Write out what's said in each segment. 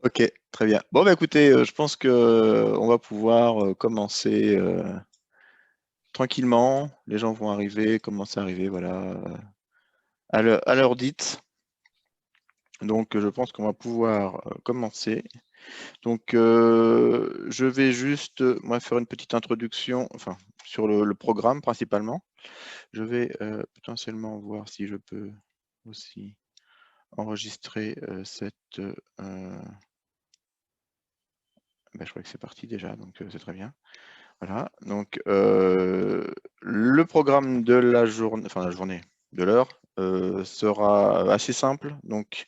Ok, très bien. Bon, bah écoutez, je pense que on va pouvoir commencer tranquillement. Les gens vont arriver, commencer à arriver, voilà, à l'heure dite. Donc, je pense qu'on va pouvoir commencer. Donc, je vais juste, moi, faire une petite introduction, enfin, sur le programme principalement. Je vais potentiellement voir si je peux aussi enregistrer cette. Ben, je crois que c'est parti déjà, donc c'est très bien. Voilà, donc le programme de la journée, enfin la journée, de l'heure, sera assez simple. Donc,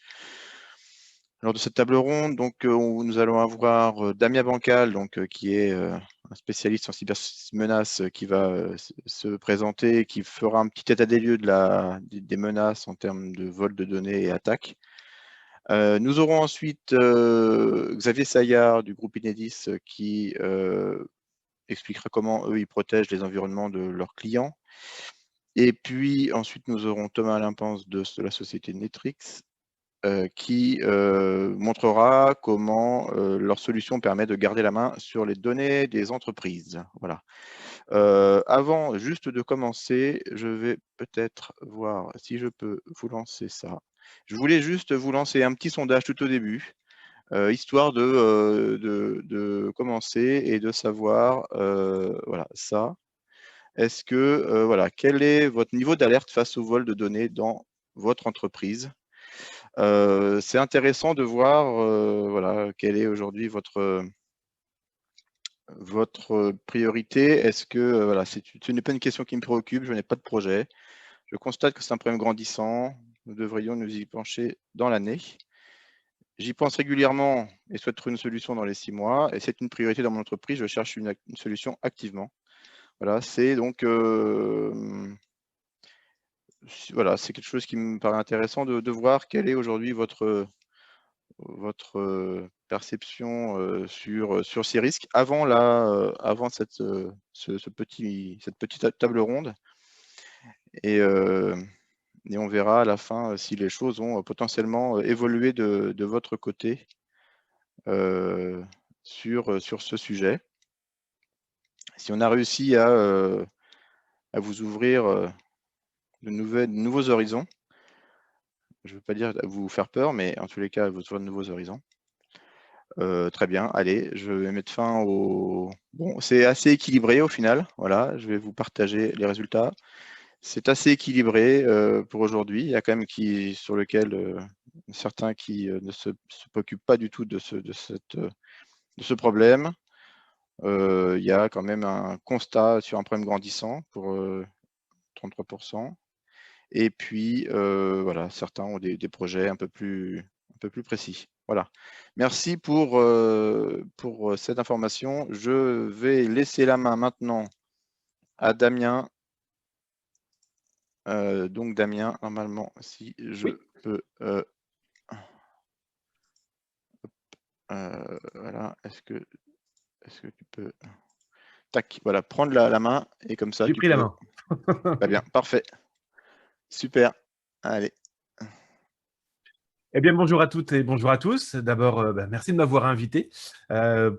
lors de cette table ronde, donc, nous allons avoir Damien Bancal, donc, qui est un spécialiste en cybermenaces, qui va se présenter, qui fera un petit état des lieux des menaces en termes de vol de données et attaques. Nous aurons ensuite Xavier Saillard du groupe Inedis qui expliquera comment eux ils protègent les environnements de leurs clients. Et puis ensuite nous aurons Thomas Limpens de la société Netrix qui montrera comment leur solution permet de garder la main sur les données des entreprises. Voilà. Avant juste de commencer, je vais peut-être voir si je peux vous lancer ça. Je voulais juste vous lancer un petit sondage tout au début, histoire de commencer et de savoir, voilà, ça. Est-ce que, voilà, quel est votre niveau d'alerte face au vol de données dans votre entreprise? C'est intéressant de voir, voilà, quelle est aujourd'hui votre priorité. Est-ce que, voilà, ce n'est pas une question qui me préoccupe, je n'ai pas de projet. Je constate que c'est un problème grandissant. Nous devrions nous y pencher dans l'année. J'y pense régulièrement et souhaite trouver une solution dans les 6 mois. Et c'est une priorité dans mon entreprise. Je cherche une solution activement. Voilà, c'est donc voilà, c'est quelque chose qui me paraît intéressant de voir quelle est aujourd'hui votre perception sur ces risques avant avant cette petite table ronde. Et, et on verra à la fin si les choses ont potentiellement évolué de votre côté sur ce sujet. Si on a réussi à vous ouvrir de nouveaux horizons, je ne veux pas dire à vous faire peur, mais en tous les cas, à vous ouvrir de nouveaux horizons. Très bien, allez, je vais mettre fin au... Bon, c'est assez équilibré au final, voilà, je vais vous partager les résultats. C'est assez équilibré pour aujourd'hui. Il y a quand même sur lequel certains qui ne se préoccupent pas du tout de ce problème. Il y a quand même un constat sur un problème grandissant pour 33%. Et puis, voilà, certains ont des projets un peu plus précis. Voilà. Merci pour cette information. Je vais laisser la main maintenant à Damien. Donc Damien, normalement, si je Oui. peux, voilà, est-ce que tu peux, tac, voilà, prendre la main et comme ça J'ai tu pris la peux. main. Très bien, parfait, super. Allez. Eh bien, bonjour à toutes et bonjour à tous. D'abord, merci de m'avoir invité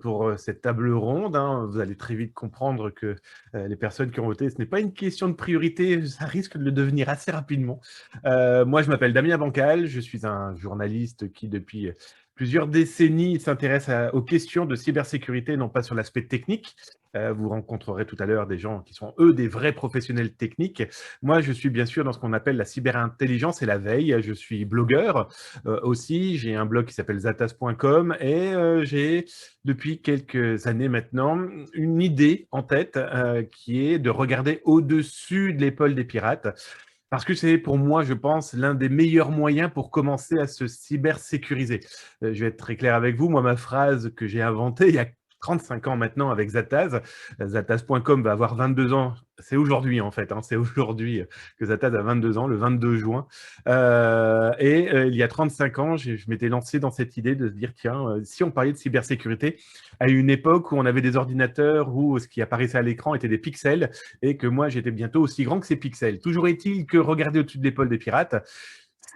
pour cette table ronde, hein. Vous allez très vite comprendre que les personnes qui ont voté, ce n'est pas une question de priorité, ça risque de le devenir assez rapidement. Moi, je m'appelle Damien Bancal, je suis un journaliste qui, depuis plusieurs décennies, s'intéresse aux questions de cybersécurité, non pas sur l'aspect technique. Vous rencontrerez tout à l'heure des gens qui sont, eux, des vrais professionnels techniques. Moi, je suis bien sûr dans ce qu'on appelle la cyberintelligence et la veille. Je suis blogueur. Aussi, j'ai un blog qui s'appelle zatas.com et j'ai depuis quelques années maintenant une idée en tête qui est de regarder au-dessus de l'épaule des pirates. Parce que c'est pour moi, je pense, l'un des meilleurs moyens pour commencer à se cybersécuriser. Je vais être très clair avec vous. Moi, ma phrase que j'ai inventée il y a 35 ans maintenant avec Zataz, Zataz.com va avoir 22 ans. C'est aujourd'hui, en fait. Hein, c'est aujourd'hui que Zataz a 22 ans, le 22 juin. Il y a 35 ans, je m'étais lancé dans cette idée de se dire, tiens, si on parlait de cybersécurité à une époque où on avait des ordinateurs où ce qui apparaissait à l'écran était des pixels et que moi, j'étais bientôt aussi grand que ces pixels. Toujours est-il que regarder au-dessus de l'épaule des pirates,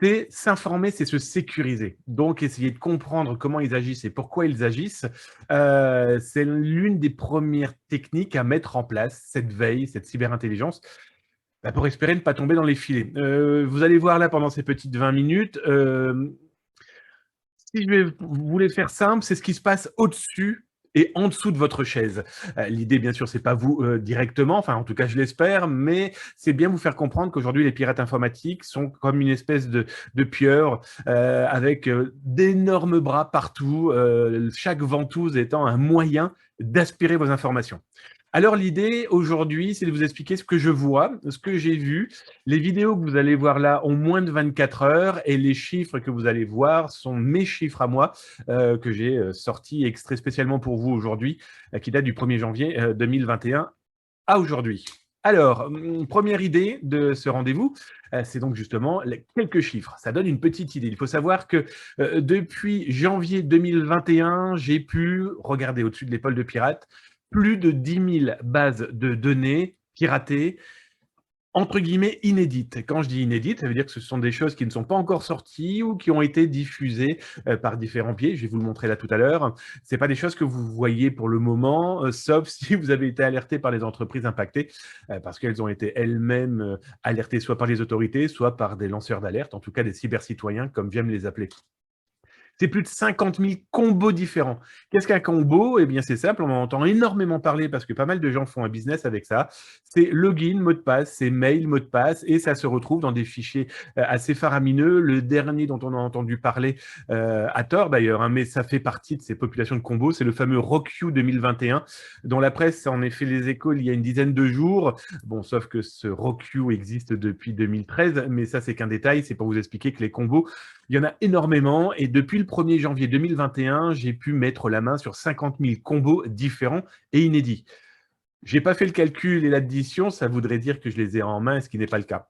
c'est s'informer, c'est se sécuriser. Donc, essayer de comprendre comment ils agissent et pourquoi ils agissent, c'est l'une des premières techniques à mettre en place, cette veille, cette cyberintelligence, bah, pour espérer ne pas tomber dans les filets. Vous allez voir là pendant ces petites 20 minutes, si je vais vous voulez faire simple, c'est ce qui se passe au-dessus et en dessous de votre chaise. L'idée, bien sûr, c'est pas vous, directement, enfin, en tout cas, je l'espère, mais c'est bien vous faire comprendre qu'aujourd'hui, les pirates informatiques sont comme une espèce de pieuvre, avec, d'énormes bras partout, chaque ventouse étant un moyen d'aspirer vos informations. Alors l'idée aujourd'hui, c'est de vous expliquer ce que je vois, ce que j'ai vu. Les vidéos que vous allez voir là ont moins de 24 heures et les chiffres que vous allez voir sont mes chiffres à moi que j'ai sortis extraits spécialement pour vous aujourd'hui, qui datent du 1er janvier 2021 à aujourd'hui. Alors, première idée de ce rendez-vous, c'est donc justement quelques chiffres. Ça donne une petite idée. Il faut savoir que depuis janvier 2021, j'ai pu regarder au-dessus de l'épaule de pirate plus de 10 000 bases de données piratées, entre guillemets inédites. Quand je dis inédites, ça veut dire que ce sont des choses qui ne sont pas encore sorties ou qui ont été diffusées par différents biais. Je vais vous le montrer là tout à l'heure. Ce n'est pas des choses que vous voyez pour le moment, sauf si vous avez été alerté par les entreprises impactées, parce qu'elles ont été elles-mêmes alertées soit par les autorités, soit par des lanceurs d'alerte, en tout cas des cybercitoyens, comme j'aime les appeler. C'est plus de 50 000 combos différents. Qu'est-ce qu'un combo? Eh bien, c'est simple, on en entend énormément parler parce que pas mal de gens font un business avec ça. C'est login, mot de passe, c'est mail, mot de passe, et ça se retrouve dans des fichiers assez faramineux. Le dernier dont on a entendu parler, à tort d'ailleurs, hein, mais ça fait partie de ces populations de combos, c'est le fameux RockYou 2021, dont la presse en a fait les échos il y a une dizaine de jours. Bon, sauf que ce RockYou existe depuis 2013, mais ça, c'est qu'un détail, c'est pour vous expliquer que les combos, il y en a énormément et depuis le 1er janvier 2021, j'ai pu mettre la main sur 50 000 combos différents et inédits. Je n'ai pas fait le calcul et l'addition, ça voudrait dire que je les ai en main, ce qui n'est pas le cas.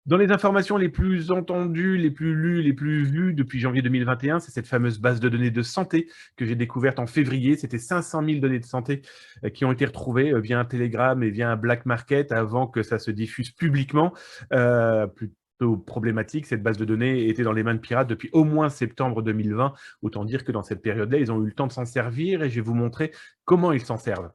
Dans les informations les plus entendues, les plus lues, les plus vues depuis janvier 2021, c'est cette fameuse base de données de santé que j'ai découverte en février. C'était 500 000 données de santé qui ont été retrouvées via un Telegram et via un black market avant que ça se diffuse publiquement. Plutôt problématique, cette base de données était dans les mains de pirates depuis au moins septembre 2020. Autant dire que dans cette période-là, ils ont eu le temps de s'en servir et je vais vous montrer comment ils s'en servent.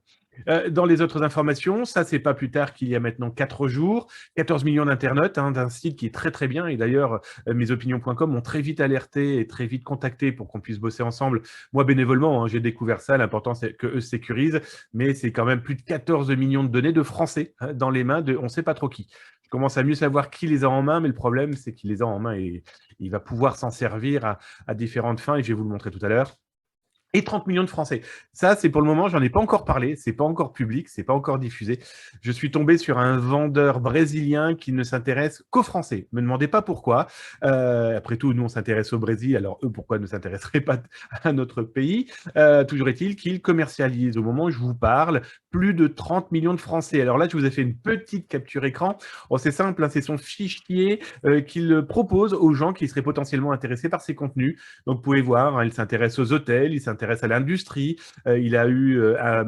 Dans les autres informations, ça, c'est pas plus tard qu'il y a maintenant 4 jours, 14 millions d'internautes, hein, d'un site qui est très très bien. Et d'ailleurs, mesopinions.com m'ont très vite alerté et très vite contacté pour qu'on puisse bosser ensemble. Moi, bénévolement, hein, j'ai découvert ça. L'important, c'est qu'eux se sécurisent. Mais c'est quand même plus de 14 millions de données de Français hein, dans les mains de on ne sait pas trop qui. Je commence à mieux savoir qui les a en main, mais le problème, c'est qu'il les a en main et il va pouvoir s'en servir à différentes fins. Et je vais vous le montrer tout à l'heure. Et 30 millions de Français. Ça, c'est pour le moment, j'en ai pas encore parlé, c'est pas encore public, c'est pas encore diffusé. Je suis tombé sur un vendeur brésilien qui ne s'intéresse qu'aux Français. Me demandez pas pourquoi. Après tout, nous, on s'intéresse au Brésil, alors eux, pourquoi ne s'intéresseraient pas à notre pays? Toujours est-il qu'ils commercialisent, au moment où je vous parle, plus de 30 millions de Français. Alors là, je vous ai fait une petite capture écran. Oh, c'est simple, hein, c'est son fichier qu'il propose aux gens qui seraient potentiellement intéressés par ces contenus. Donc, vous pouvez voir, hein, il s'intéresse aux hôtels, il s'intéresse à l'industrie. Il a eu en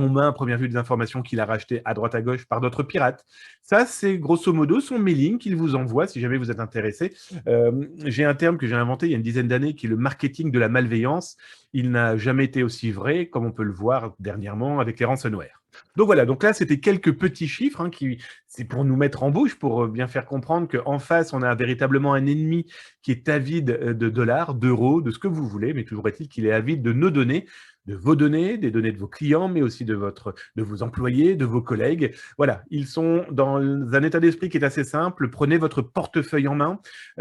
main, à première vue, des informations qu'il a rachetées à droite à gauche par d'autres pirates. Ça, c'est grosso modo son mailing qu'il vous envoie si jamais vous êtes intéressé. J'ai un terme que j'ai inventé il y a une dizaine d'années qui est le marketing de la malveillance. Il n'a jamais été aussi vrai, comme on peut le voir dernièrement avec les ransomware. Donc voilà, donc là, c'était quelques petits chiffres hein, c'est pour nous mettre en bouche, pour bien faire comprendre qu'en face, on a véritablement un ennemi qui est avide de dollars, d'euros, de ce que vous voulez, mais toujours est-il qu'il est avide de nos données, de vos données, des données de vos clients, mais aussi de vos employés, de vos collègues. Voilà, ils sont dans un état d'esprit qui est assez simple. Prenez votre portefeuille en main,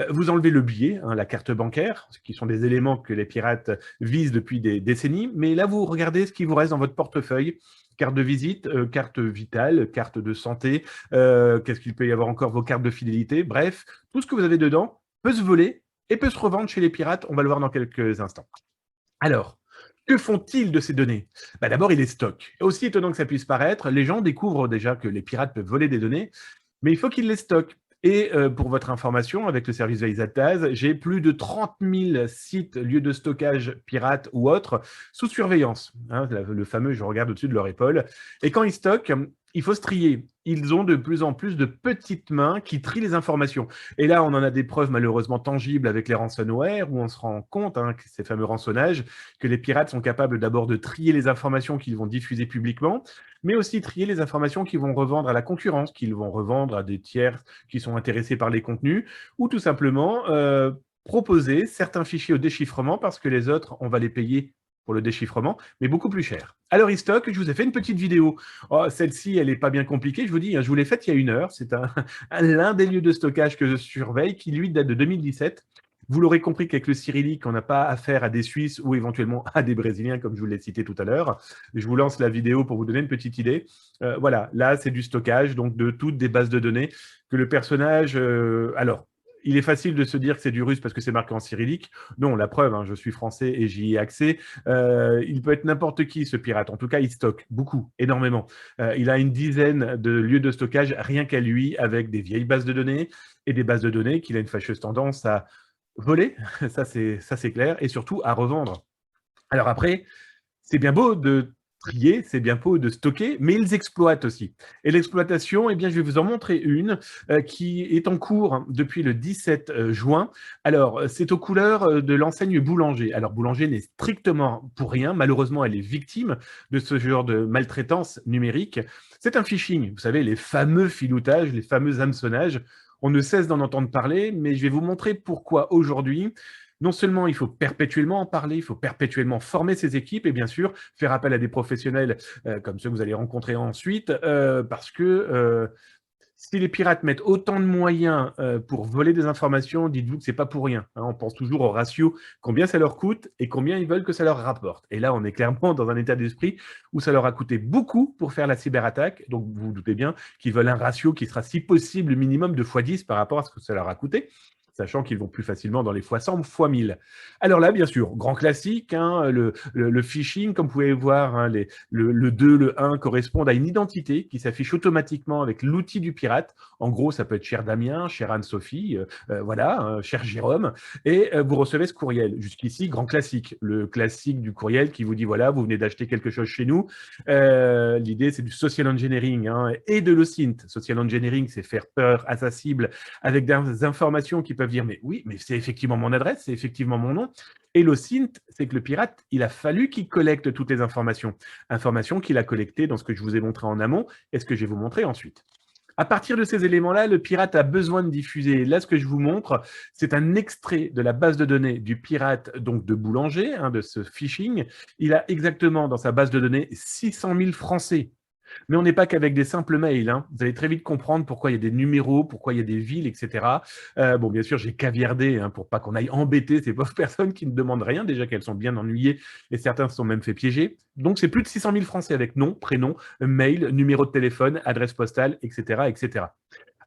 vous enlevez le billet, hein, la carte bancaire, ce qui sont des éléments que les pirates visent depuis des décennies, mais là, vous regardez ce qui vous reste dans votre portefeuille. Carte de visite, carte vitale, carte de santé, qu'est-ce qu'il peut y avoir encore, vos cartes de fidélité, bref, tout ce que vous avez dedans peut se voler et peut se revendre chez les pirates, on va le voir dans quelques instants. Alors, que font-ils de ces données? D'abord, ils les stockent. Aussi étonnant que ça puisse paraître, les gens découvrent déjà que les pirates peuvent voler des données, mais il faut qu'ils les stockent. Et pour votre information, avec le service Veizataz, j'ai plus de 30 000 sites, lieux de stockage pirates ou autres, sous surveillance. Hein, le fameux « je regarde au-dessus de leur épaule ». Et quand ils stockent, il faut se trier. Ils ont de plus en plus de petites mains qui trient les informations. Et là, on en a des preuves malheureusement tangibles avec les ransomware, où on se rend compte, que ces fameux rançonnages, que les pirates sont capables d'abord de trier les informations qu'ils vont diffuser publiquement, mais aussi trier les informations qu'ils vont revendre à la concurrence, qu'ils vont revendre à des tiers qui sont intéressés par les contenus, ou tout simplement proposer certains fichiers au déchiffrement parce que les autres, on va les payer pour le déchiffrement, mais beaucoup plus cher. Alors, Istock, je vous ai fait une petite vidéo. Oh, celle-ci, elle n'est pas bien compliquée. Je vous dis, je vous l'ai faite il y a 1 heure. C'est l'un des lieux de stockage que je surveille qui, lui, date de 2017. Vous l'aurez compris qu'avec le cyrillique, on n'a pas affaire à des Suisses ou éventuellement à des Brésiliens, comme je vous l'ai cité tout à l'heure. Je vous lance la vidéo pour vous donner une petite idée. Voilà, là, c'est du stockage, donc de toutes des bases de données que le personnage... alors, il est facile de se dire que c'est du russe parce que c'est marqué en cyrillique. Non, la preuve, je suis français et j'y ai accès. Il peut être n'importe qui, ce pirate. En tout cas, il stocke beaucoup, énormément. Il a une dizaine de lieux de stockage rien qu'à lui, avec des vieilles bases de données et des bases de données qu'il a une fâcheuse tendance à voler, ça c'est clair, et surtout à revendre. Alors après, c'est bien beau de trier, c'est bien beau de stocker, mais ils exploitent aussi. Et l'exploitation, eh bien, je vais vous en montrer une qui est en cours depuis le 17 juin. Alors, c'est aux couleurs de l'enseigne Boulanger. Alors, Boulanger n'est strictement pour rien. Malheureusement, elle est victime de ce genre de maltraitance numérique. C'est un phishing. Vous savez, les fameux filoutages, les fameux hameçonnages. On ne cesse d'en entendre parler, mais je vais vous montrer pourquoi aujourd'hui, non seulement il faut perpétuellement en parler, il faut perpétuellement former ses équipes et bien sûr faire appel à des professionnels comme ceux que vous allez rencontrer ensuite, parce que si les pirates mettent autant de moyens pour voler des informations, dites-vous que ce n'est pas pour rien. On pense toujours au ratio, combien ça leur coûte et combien ils veulent que ça leur rapporte. Et là, on est clairement dans un état d'esprit où ça leur a coûté beaucoup pour faire la cyberattaque. Donc, vous vous doutez bien qu'ils veulent un ratio qui sera, si possible, minimum de x10 par rapport à ce que ça leur a coûté, sachant qu'ils vont plus facilement dans les x100 ou x1000. Alors là, bien sûr, grand classique, le phishing, comme vous pouvez voir, le 2, le 1 correspondent à une identité qui s'affiche automatiquement avec l'outil du pirate. En gros, ça peut être cher Damien, cher Anne-Sophie, voilà, cher Jérôme, et vous recevez ce courriel. Jusqu'ici, grand classique, le classique du courriel qui vous dit, voilà, vous venez d'acheter quelque chose chez nous. L'idée, c'est du social engineering et de l'OSINT. Social engineering, c'est faire peur à sa cible avec des informations qui peuvent dire, mais oui, mais c'est effectivement mon adresse, c'est effectivement mon nom. Et l'OSINT, c'est que le pirate, il a fallu qu'il collecte toutes les informations. Informations qu'il a collectées dans ce que je vous ai montré en amont et ce que je vais vous montrer ensuite. À partir de ces éléments-là, le pirate a besoin de diffuser. Là, ce que je vous montre, c'est un extrait de la base de données du pirate, donc de Boulanger, de ce phishing. Il a exactement dans sa base de données 600 000 Français. Mais on n'est pas qu'avec des simples mails. Vous allez très vite comprendre pourquoi il y a des numéros, pourquoi il y a des villes, etc. Bon, bien sûr, j'ai caviardé pour pas qu'on aille embêter ces pauvres personnes qui ne demandent rien, déjà qu'elles sont bien ennuyées et certains se sont même fait piéger. Donc, c'est plus de 600 000 Français avec nom, prénom, mail, numéro de téléphone, adresse postale, etc. etc.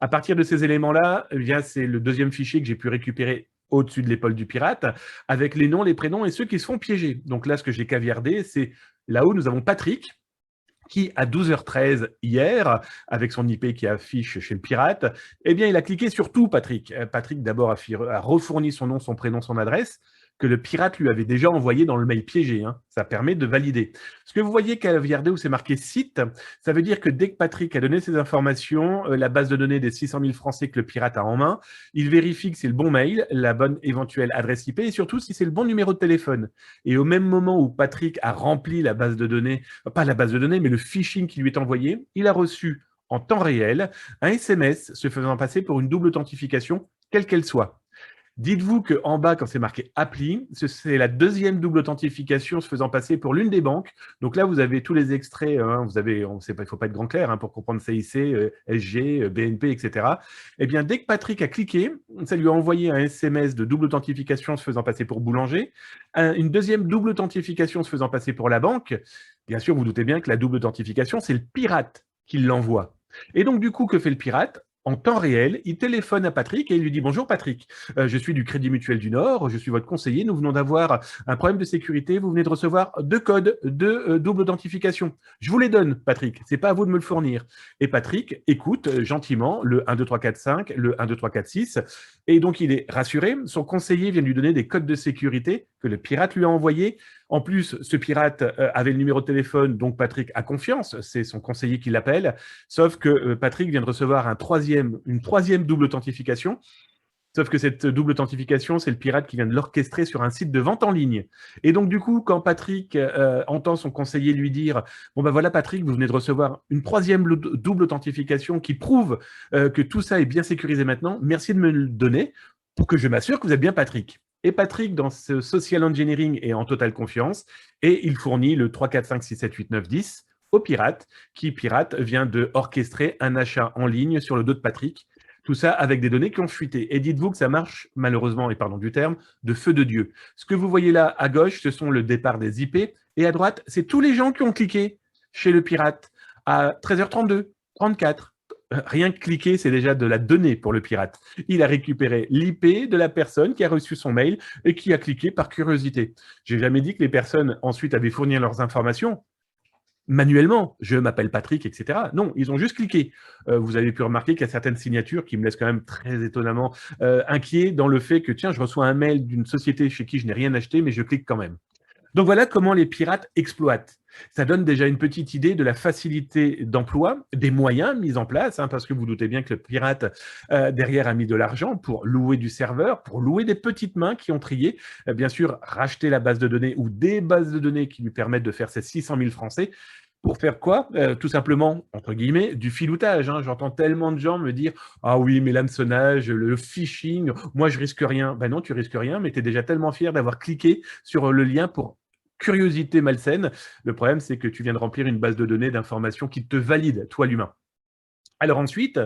À partir de ces éléments-là, c'est le deuxième fichier que j'ai pu récupérer au-dessus de l'épaule du pirate, avec les noms, les prénoms et ceux qui se font piéger. Donc là, ce que j'ai caviardé, c'est là-haut, nous avons Patrick, qui, à 12h13 hier, avec son IP qui affiche chez le pirate, eh bien, il a cliqué sur tout, Patrick. Patrick, d'abord, a refourni son nom, son prénom, son adresse, que le pirate lui avait déjà envoyé dans le mail piégé. Ça permet de valider. Ce que vous voyez caviardé où c'est marqué site, ça veut dire que dès que Patrick a donné ces informations, la base de données des 600 000 Français que le pirate a en main, il vérifie que c'est le bon mail, la bonne éventuelle adresse IP et surtout si c'est le bon numéro de téléphone. Et au même moment où Patrick a rempli la base de données, pas la base de données, mais le phishing qui lui est envoyé, il a reçu en temps réel un SMS se faisant passer pour une double authentification, quelle qu'elle soit. Dites-vous qu'en bas, quand c'est marqué appli, c'est la deuxième double authentification se faisant passer pour l'une des banques. Donc là, vous avez tous les extraits. Vous avez, il ne faut pas être grand clair pour comprendre CIC, SG, BNP, etc. Eh bien, dès que Patrick a cliqué, ça lui a envoyé un SMS de double authentification se faisant passer pour Boulanger, une deuxième double authentification se faisant passer pour la banque. Bien sûr, vous doutez bien que la double authentification, c'est le pirate qui l'envoie. Et donc, du coup, que fait le pirate ? En temps réel, il téléphone à Patrick et il lui dit « Bonjour Patrick, je suis du Crédit Mutuel du Nord, je suis votre conseiller, nous venons d'avoir un problème de sécurité, vous venez de recevoir 2 codes de double authentification. Je vous les donne, Patrick, c'est pas à vous de me le fournir. » Et Patrick écoute gentiment le 1, 2, 3, 4, 5, le 1, 2, 3, 4, 6, et donc il est rassuré. Son conseiller vient lui donner des codes de sécurité que le pirate lui a envoyé. En plus, ce pirate avait le numéro de téléphone, donc Patrick a confiance, c'est son conseiller qui l'appelle, sauf que Patrick vient de recevoir une troisième double authentification. Sauf que cette double authentification, c'est le pirate qui vient de l'orchestrer sur un site de vente en ligne. Et donc, du coup, quand Patrick entend son conseiller lui dire « Bon, ben voilà, Patrick, vous venez de recevoir une troisième double authentification qui prouve que tout ça est bien sécurisé maintenant. Merci de me le donner pour que je m'assure que vous êtes bien Patrick. » Et Patrick, dans ce social engineering, est en totale confiance et il fournit le 3, 4, 5, 6, 7, 8, 9, 10 au pirate qui, pirate, vient de orchestrer un achat en ligne sur le dos de Patrick. Tout ça avec des données qui ont fuité. Et dites-vous que ça marche, malheureusement, et pardon du terme, de feu de Dieu. Ce que vous voyez là à gauche, ce sont le départ des IP. Et à droite, c'est tous les gens qui ont cliqué chez le pirate à 13h32, 34. Rien que cliquer, c'est déjà de la donnée pour le pirate. Il a récupéré l'IP de la personne qui a reçu son mail et qui a cliqué par curiosité. J'ai jamais dit que les personnes ensuite avaient fourni leurs informations manuellement, je m'appelle Patrick, etc. Non, ils ont juste cliqué. Vous avez pu remarquer qu'il y a certaines signatures qui me laissent quand même très étonnamment inquiet dans le fait que, tiens, je reçois un mail d'une société chez qui je n'ai rien acheté, mais je clique quand même. Donc voilà comment les pirates exploitent. Ça donne déjà une petite idée de la facilité d'emploi, des moyens mis en place, parce que vous doutez bien que le pirate derrière a mis de l'argent pour louer du serveur, pour louer des petites mains qui ont trié, bien sûr racheter la base de données ou des bases de données qui lui permettent de faire ces 600 000 Français. Pour faire quoi? Tout simplement, entre guillemets, du filoutage. J'entends tellement de gens me dire « Ah oui, mais l'hameçonnage, le phishing, moi je risque rien. » Ben non, tu risques rien, mais tu es déjà tellement fier d'avoir cliqué sur le lien pour curiosité malsaine. Le problème, c'est que tu viens de remplir une base de données d'informations qui te valide, toi l'humain. Alors ensuite,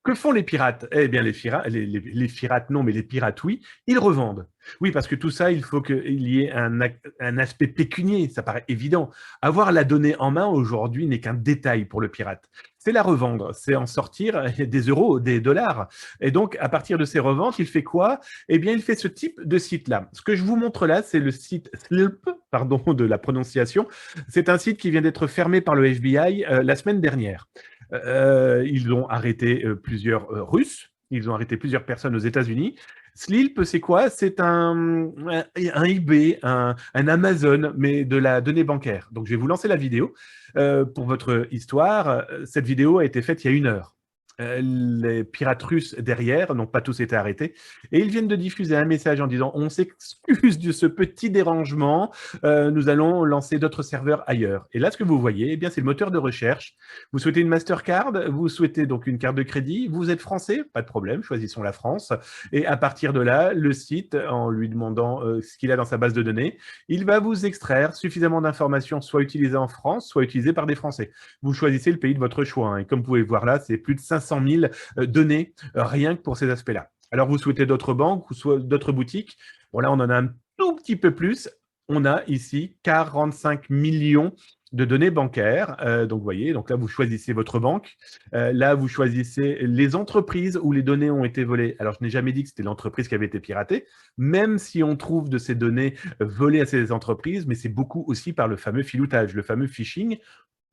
que font les pirates? Eh bien, les pirates non, mais les pirates oui, ils revendent. Oui, parce que tout ça, il faut qu'il y ait un aspect pécunier, ça paraît évident. Avoir la donnée en main aujourd'hui n'est qu'un détail pour le pirate. C'est la revendre, c'est en sortir des euros, des dollars. Et donc, à partir de ces reventes, il fait quoi? Eh bien, il fait ce type de site-là. Ce que je vous montre là, c'est le site Slip, pardon de la prononciation. C'est un site qui vient d'être fermé par le FBI la semaine dernière. Ils ont arrêté plusieurs Russes, ils ont arrêté plusieurs personnes aux États-Unis. Slip, c'est quoi? C'est un eBay, un Amazon, mais de la donnée bancaire. Donc, je vais vous lancer la vidéo. Pour votre histoire, cette vidéo a été faite il y a 1 heure. Les pirates russes derrière n'ont pas tous été arrêtés et ils viennent de diffuser un message en disant « On s'excuse de ce petit dérangement, nous allons lancer d'autres serveurs ailleurs. » Et là, ce que vous voyez, eh bien, c'est le moteur de recherche. Vous souhaitez une Mastercard, vous souhaitez donc une carte de crédit, vous êtes français, pas de problème, choisissons la France. Et à partir de là, le site, en lui demandant ce qu'il a dans sa base de données, il va vous extraire suffisamment d'informations, soit utilisées en France, soit utilisées par des Français. Vous choisissez le pays de votre choix. Et comme vous pouvez voir là, c'est plus de 500 000 données rien que pour ces aspects-là. Alors, vous souhaitez d'autres banques ou soit d'autres boutiques? Bon, là, on en a un tout petit peu plus. On a ici 45 millions de données bancaires. Donc, vous voyez, donc là, vous choisissez votre banque. Là, vous choisissez les entreprises où les données ont été volées. Alors, je n'ai jamais dit que c'était l'entreprise qui avait été piratée, même si on trouve de ces données volées à ces entreprises, mais c'est beaucoup aussi par le fameux filoutage, le fameux phishing,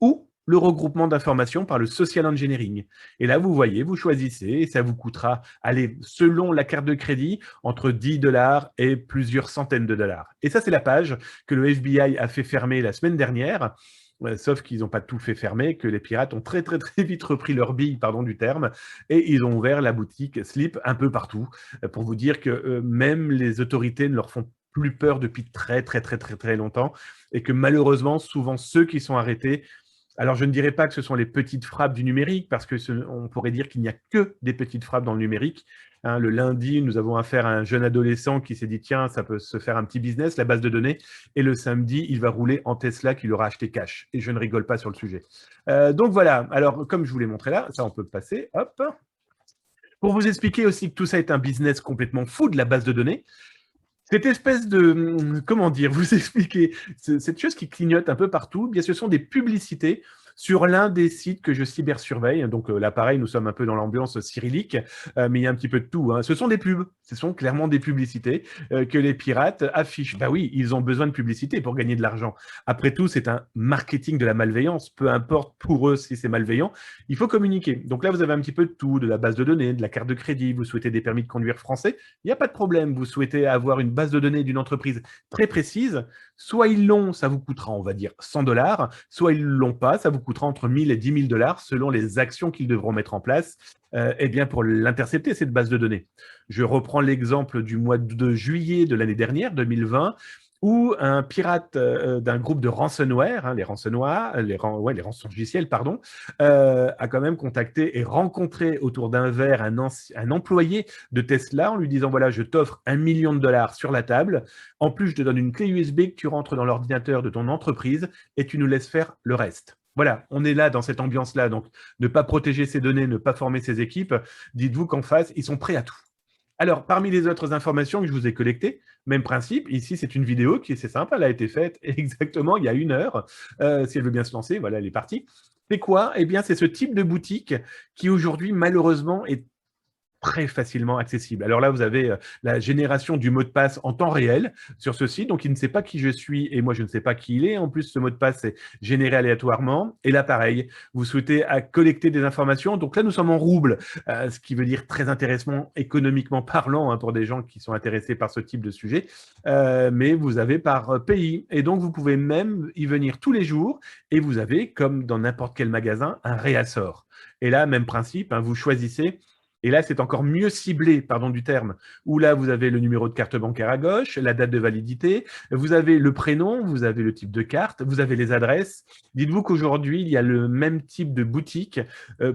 ou le regroupement d'informations par le social engineering. Et là, vous voyez, vous choisissez, et ça vous coûtera, allez, selon la carte de crédit, entre 10 $ et plusieurs centaines de dollars. Et ça, c'est la page que le FBI a fait fermer la semaine dernière, sauf qu'ils n'ont pas tout fait fermer, que les pirates ont très vite repris leur bille, pardon du terme, et ils ont ouvert la boutique Slip un peu partout, pour vous dire que même les autorités ne leur font plus peur depuis très longtemps, et que malheureusement, souvent ceux qui sont arrêtés, alors, je ne dirais pas que ce sont les petites frappes du numérique, parce qu'on pourrait dire qu'il n'y a que des petites frappes dans le numérique. Le lundi, nous avons affaire à un jeune adolescent qui s'est dit « Tiens, ça peut se faire un petit business, la base de données. » Et le samedi, il va rouler en Tesla qu'il aura acheté cash. Et je ne rigole pas sur le sujet. Donc voilà, alors comme je vous l'ai montré là, ça on peut passer, hop. Pour vous expliquer aussi que tout ça est un business complètement fou de la base de données, cette espèce de, comment dire, vous expliquer, cette chose qui clignote un peu partout, bien ce sont des publicités sur l'un des sites que je cybersurveille. Donc là, pareil, nous sommes un peu dans l'ambiance cyrillique, mais il y a un petit peu de tout, hein. Ce sont des pubs, ce sont clairement des publicités que les pirates affichent. Bah oui, ils ont besoin de publicité pour gagner de l'argent. Après tout, c'est un marketing de la malveillance. Peu importe pour eux si c'est malveillant, il faut communiquer. Donc là, vous avez un petit peu de tout, de la base de données, de la carte de crédit, vous souhaitez des permis de conduire français, il n'y a pas de problème. Vous souhaitez avoir une base de données d'une entreprise très précise, soit ils l'ont, ça vous coûtera, on va dire, 100 $, soit ils ne l'ont pas, ça vous coûtera entre 1000 et 10 000 $ selon les actions qu'ils devront mettre en place eh bien pour l'intercepter, cette base de données. Je reprends l'exemple du mois de juillet de l'année dernière, 2020, où un pirate d'un groupe de ransomware, hein, les rançongiciels, pardon, a quand même contacté et rencontré autour d'un verre un employé de Tesla en lui disant, voilà, je t'offre $1 million sur la table, en plus je te donne une clé USB que tu rentres dans l'ordinateur de ton entreprise et tu nous laisses faire le reste. Voilà, on est là dans cette ambiance-là, donc ne pas protéger ses données, ne pas former ses équipes, dites-vous qu'en face, ils sont prêts à tout. Alors, parmi les autres informations que je vous ai collectées, même principe, ici c'est une vidéo qui, c'est simple, elle a été faite exactement il y a 1 heure, si elle veut bien se lancer, voilà, elle est partie. C'est quoi? Eh bien, c'est ce type de boutique qui aujourd'hui, malheureusement, est très facilement accessible. Alors là, vous avez la génération du mot de passe en temps réel sur ce site. Donc, il ne sait pas qui je suis et moi, je ne sais pas qui il est. En plus, ce mot de passe est généré aléatoirement. Et là, pareil, vous souhaitez collecter des informations. Donc là, nous sommes en rouble, ce qui veut dire très intéressant économiquement parlant, hein, pour des gens qui sont intéressés par ce type de sujet. Mais vous avez par pays. Et donc, vous pouvez même y venir tous les jours et vous avez, comme dans n'importe quel magasin, un réassort. Et là, même principe, hein, vous choisissez. Et là, c'est encore mieux ciblé, pardon du terme, où là, vous avez le numéro de carte bancaire à gauche, la date de validité, vous avez le prénom, vous avez le type de carte, vous avez les adresses. Dites-vous qu'aujourd'hui, il y a le même type de boutique,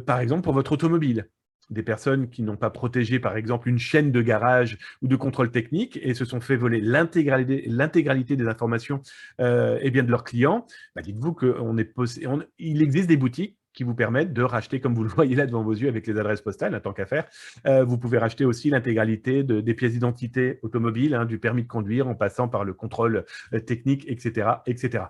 par exemple, pour votre automobile. Des personnes qui n'ont pas protégé, par exemple, une chaîne de garage ou de contrôle technique et se sont fait voler l'intégralité des informations eh bien de leurs clients. Bah, dites-vous qu'il existe des boutiques qui vous permettent de racheter, comme vous le voyez là devant vos yeux avec les adresses postales, hein, tant qu'à faire. Vous pouvez racheter aussi l'intégralité des pièces d'identité automobiles, hein, du permis de conduire en passant par le contrôle technique, etc., etc.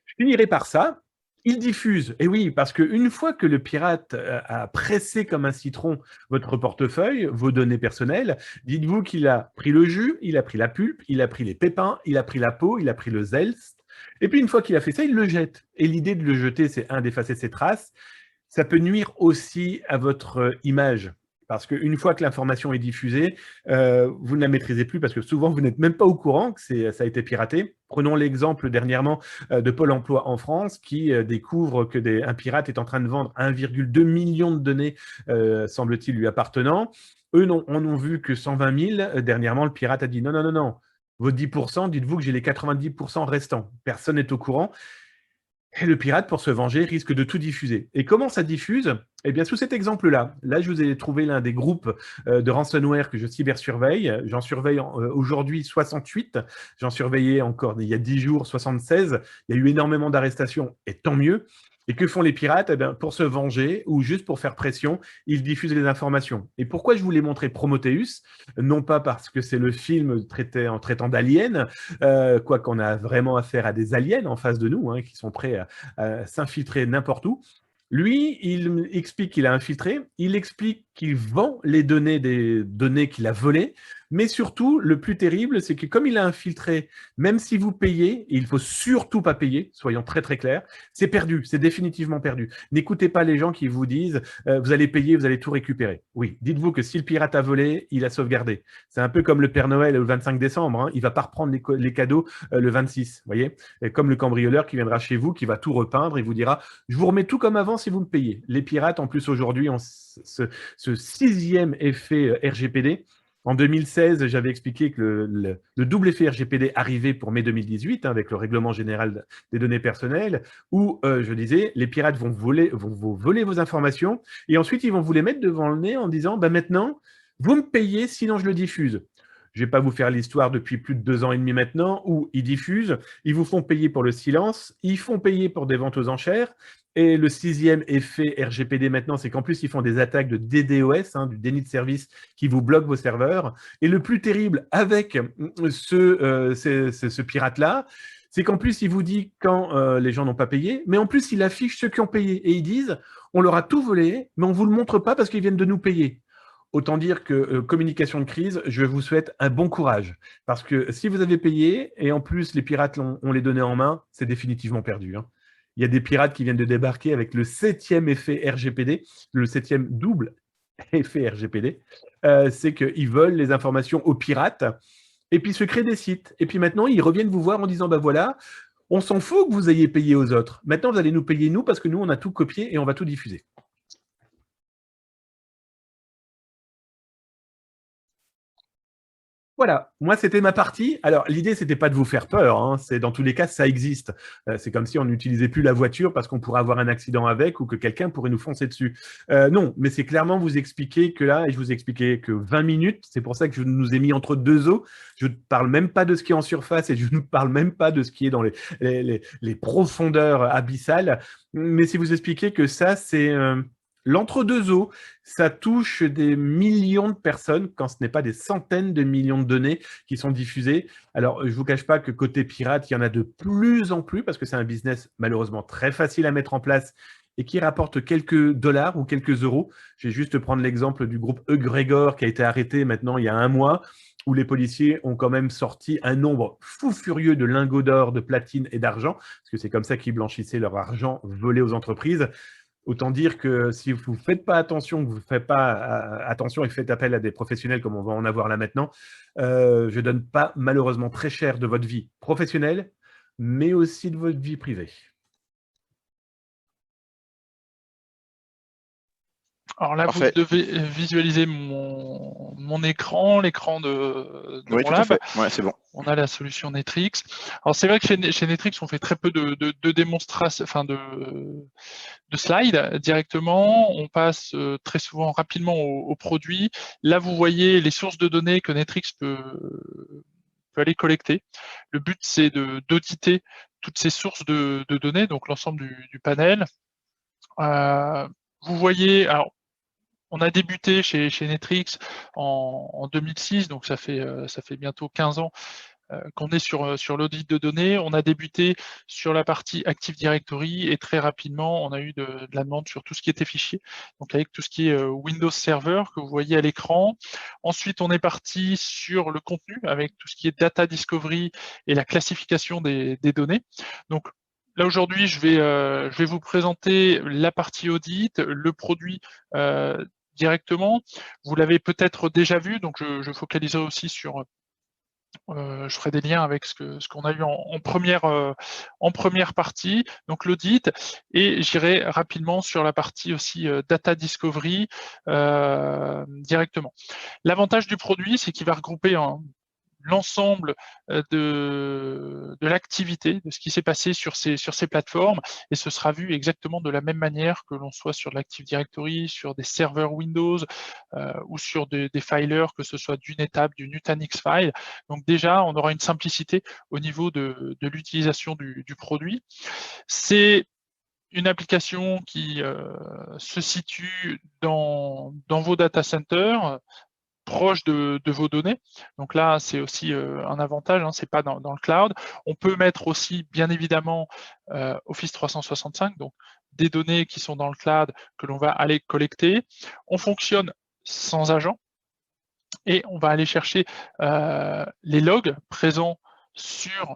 Je finirai par ça. Il diffuse, et oui, parce qu'une fois que le pirate a pressé comme un citron votre portefeuille, vos données personnelles, dites-vous qu'il a pris le jus, il a pris la pulpe, il a pris les pépins, il a pris la peau, il a pris le zeste, et puis une fois qu'il a fait ça, il le jette. Et l'idée de le jeter, c'est d'effacer ses traces. Ça peut nuire aussi à votre image. Parce qu'une fois que l'information est diffusée, vous ne la maîtrisez plus parce que souvent, vous n'êtes même pas au courant que ça a été piraté. Prenons l'exemple dernièrement de Pôle emploi en France qui découvre qu'un pirate est en train de vendre 1,2 million de données, semble-t-il, lui appartenant. Eux en ont vu que 120 000. Dernièrement, le pirate a dit non, non, non, non. Vos 10%, dites-vous que j'ai les 90% restants. Personne n'est au courant. Et le pirate, pour se venger, risque de tout diffuser. Et comment ça diffuse? Eh bien, sous cet exemple-là, là, je vous ai trouvé l'un des groupes de ransomware que je cybersurveille. J'en surveille aujourd'hui 68. J'en surveillais encore il y a 10 jours 76. Il y a eu énormément d'arrestations, et tant mieux. Et que font les pirates? Eh bien, pour se venger ou juste pour faire pression, ils diffusent les informations. Et pourquoi je vous l'ai montré Prometheus? Non pas parce que c'est le film en traitant d'aliens, quoi qu'on a vraiment affaire à des aliens en face de nous, hein, qui sont prêts à s'infiltrer n'importe où. Lui, il explique qu'il a infiltré, il explique qu'il vend les données des données qu'il a volées, mais surtout, le plus terrible, c'est que comme il a infiltré, même si vous payez, et il ne faut surtout pas payer, soyons très très clairs, c'est perdu, c'est définitivement perdu. N'écoutez pas les gens qui vous disent vous allez payer, vous allez tout récupérer. Oui, dites-vous que si le pirate a volé, il a sauvegardé. C'est un peu comme le Père Noël le 25 décembre, hein, il ne va pas reprendre les cadeaux le 26, voyez. Et comme le cambrioleur qui viendra chez vous, qui va tout repeindre, il vous dira je vous remets tout comme avant si vous me payez. Les pirates, en plus aujourd'hui, ont ce 6e effet RGPD. En 2016, j'avais expliqué que le double effet RGPD arrivait pour mai 2018, hein, avec le règlement général des données personnelles, où je disais, les pirates vont vous voler vos informations, et ensuite ils vont vous les mettre devant le nez en disant, bah, maintenant, vous me payez, sinon je le diffuse. Je ne vais pas vous faire l'histoire depuis plus de 2 ans et demi maintenant, où ils diffusent, ils vous font payer pour le silence, ils font payer pour des ventes aux enchères, et le 6e effet RGPD maintenant, c'est qu'en plus, ils font des attaques de DDoS, hein, du déni de service, qui vous bloquent vos serveurs. Et le plus terrible avec ce pirate-là, c'est qu'en plus, il vous dit quand les gens n'ont pas payé, mais en plus, il affiche ceux qui ont payé. Et ils disent, on leur a tout volé, mais on ne vous le montre pas parce qu'ils viennent de nous payer. Autant dire que communication de crise, je vous souhaite un bon courage. Parce que si vous avez payé, et en plus les pirates ont les données en main, c'est définitivement perdu. Hein. Il y a des pirates qui viennent de débarquer avec le 7e effet RGPD, le 7e double effet RGPD. C'est qu'ils veulent les informations aux pirates et puis se créent des sites. Et puis maintenant, ils reviennent vous voir en disant, ben voilà, on s'en fout que vous ayez payé aux autres. Maintenant, vous allez nous payer nous parce que nous, on a tout copié et on va tout diffuser. Voilà, moi c'était ma partie. Alors l'idée c'était pas de vous faire peur, hein. C'est dans tous les cas ça existe. C'est comme si on n'utilisait plus la voiture parce qu'on pourrait avoir un accident avec ou que quelqu'un pourrait nous foncer dessus. Non, mais c'est clairement vous expliquer que là, et je vous ai expliqué que 20 minutes, c'est pour ça que je nous ai mis entre deux eaux. Je ne parle même pas de ce qui est en surface et je ne parle même pas de ce qui est dans les profondeurs abyssales. Mais si vous expliquez que ça c'est l'entre-deux eaux, ça touche des millions de personnes, quand ce n'est pas des centaines de millions de données qui sont diffusées. Alors, je ne vous cache pas que côté pirate, il y en a de plus en plus, parce que c'est un business malheureusement très facile à mettre en place et qui rapporte quelques dollars ou quelques euros. Je vais juste prendre l'exemple du groupe Egregor qui a été arrêté maintenant il y a 1 mois, où les policiers ont quand même sorti un nombre fou furieux de lingots d'or, de platine et d'argent, parce que c'est comme ça qu'ils blanchissaient leur argent volé aux entreprises. Autant dire que si vous ne faites pas attention, que vous ne faites pas attention et faites appel à des professionnels comme on va en avoir là maintenant, je ne donne pas malheureusement très cher de votre vie professionnelle, mais aussi de votre vie privée. Alors là, Parfait. vous devez visualiser mon écran, l'écran de Oui, mon tout à lab. fait. Ouais, c'est bon. On a la solution Netrix. Alors c'est vrai que chez Netrix, on fait très peu de démonstrations, enfin de slides directement. On passe très souvent rapidement au produit. Là, vous voyez les sources de données que Netrix peut aller collecter. Le but, c'est d'auditer toutes ces sources de données, donc l'ensemble du panel. Vous voyez, alors, on a débuté chez Netrix en 2006, donc ça fait bientôt 15 ans qu'on est sur l'audit de données. On a débuté sur la partie Active Directory et très rapidement, on a eu de la demande sur tout ce qui était fichier, donc avec tout ce qui est Windows Server que vous voyez à l'écran. Ensuite, on est parti sur le contenu avec tout ce qui est Data Discovery et la classification des données. Donc, là, aujourd'hui, je vais vous présenter la partie audit, le produit directement. Vous l'avez peut-être déjà vu, donc je focaliserai aussi sur je ferai des liens avec ce qu'on a eu en première partie, donc l'audit, et j'irai rapidement sur la partie aussi Data Discovery directement. L'avantage du produit, c'est qu'il va regrouper l'ensemble de l'activité, de ce qui s'est passé sur ces plateformes, et ce sera vu exactement de la même manière que l'on soit sur l'Active Directory, sur des serveurs Windows ou sur des filers, que ce soit du NetApp, du Nutanix File. Donc déjà, on aura une simplicité au niveau de l'utilisation du produit. C'est une application qui se situe dans vos data centers, proche de vos données. Donc là, c'est aussi un avantage, hein, c'est pas dans le cloud. On peut mettre aussi, bien évidemment, Office 365, donc des données qui sont dans le cloud que l'on va aller collecter. On fonctionne sans agent et on va aller chercher les logs présents sur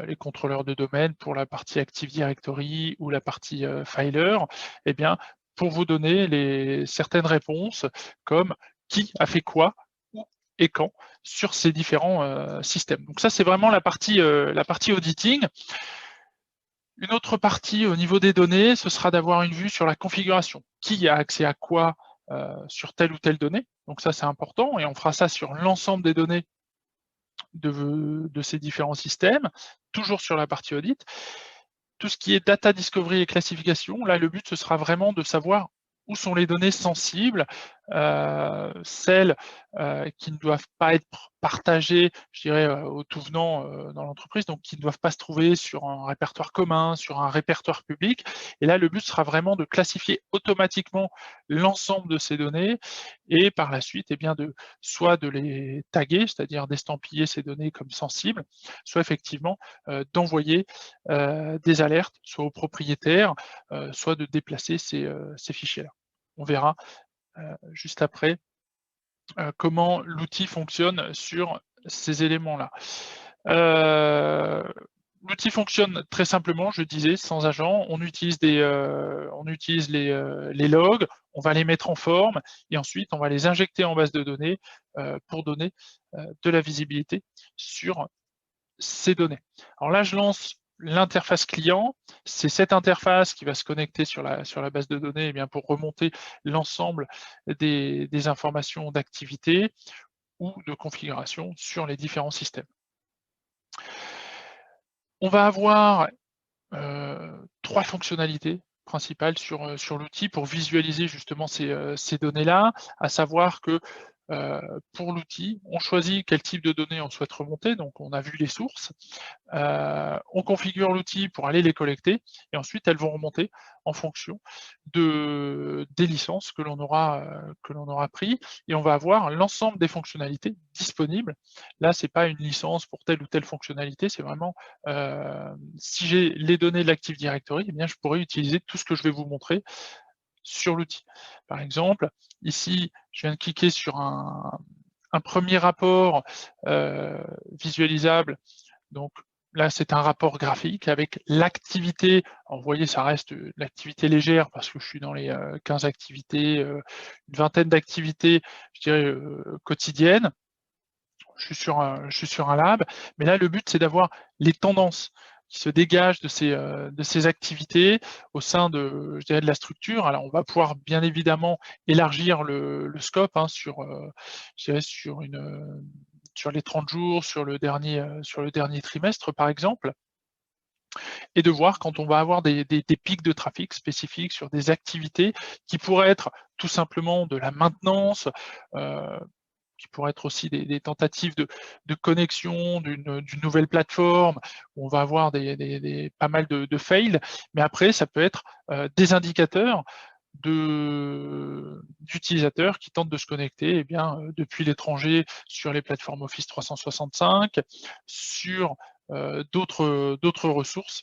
les contrôleurs de domaine pour la partie Active Directory ou la partie filer, eh bien, pour vous donner certaines réponses comme qui a fait quoi, où et quand sur ces différents systèmes. Donc ça, c'est vraiment la partie auditing. Une autre partie au niveau des données, ce sera d'avoir une vue sur la configuration. Qui a accès à quoi sur telle ou telle donnée. Donc ça, c'est important, et on fera ça sur l'ensemble des données de ces différents systèmes, toujours sur la partie audit. Tout ce qui est data discovery et classification, là, le but, ce sera vraiment de savoir où sont les données sensibles, celles qui ne doivent pas être partagées, je dirais, au tout venant dans l'entreprise, donc qui ne doivent pas se trouver sur un répertoire commun, sur un répertoire public. Et là, le but sera vraiment de classifier automatiquement l'ensemble de ces données et par la suite, eh bien, soit de les taguer, c'est-à-dire d'estampiller ces données comme sensibles, soit effectivement d'envoyer des alertes, soit aux propriétaires, soit de déplacer ces fichiers-là. On verra juste après comment l'outil fonctionne sur ces éléments-là. L'outil fonctionne très simplement, je disais, sans agent. On utilise les logs, on va les mettre en forme et ensuite on va les injecter en base de données pour donner de la visibilité sur ces données. Alors là, je lance l'interface client. C'est cette interface qui va se connecter sur la base de données bien, pour remonter l'ensemble des informations d'activité ou de configuration sur les différents systèmes. On va avoir 3 fonctionnalités principales sur l'outil pour visualiser justement ces données-là, à savoir que pour l'outil, on choisit quel type de données on souhaite remonter, donc on a vu les sources, on configure l'outil pour aller les collecter, et ensuite elles vont remonter en fonction des licences que l'on aura pris, et on va avoir l'ensemble des fonctionnalités disponibles. Là, c'est pas une licence pour telle ou telle fonctionnalité, c'est vraiment, si j'ai les données de l'Active Directory, eh bien, je pourrais utiliser tout ce que je vais vous montrer sur l'outil. Par exemple, ici, je viens de cliquer sur un premier rapport visualisable. Donc là, c'est un rapport graphique avec l'activité. Vous voyez, ça reste l'activité légère parce que je suis dans les 15 activités, une vingtaine d'activités, je dirais, quotidiennes. Je suis sur un lab, mais là, le but, c'est d'avoir les tendances qui se dégagent de ces activités au sein de, je dirais, de la structure. Alors, on va pouvoir bien évidemment élargir le scope sur, je dirais, sur les 30 jours, sur le dernier trimestre, par exemple, et de voir quand on va avoir des pics de trafic spécifiques sur des activités qui pourraient être tout simplement de la maintenance, qui pourraient être aussi des tentatives de connexion d'une nouvelle plateforme, où on va avoir pas mal de fails, mais après, ça peut être des indicateurs d'utilisateurs qui tentent de se connecter depuis l'étranger sur les plateformes Office 365, sur d'autres ressources.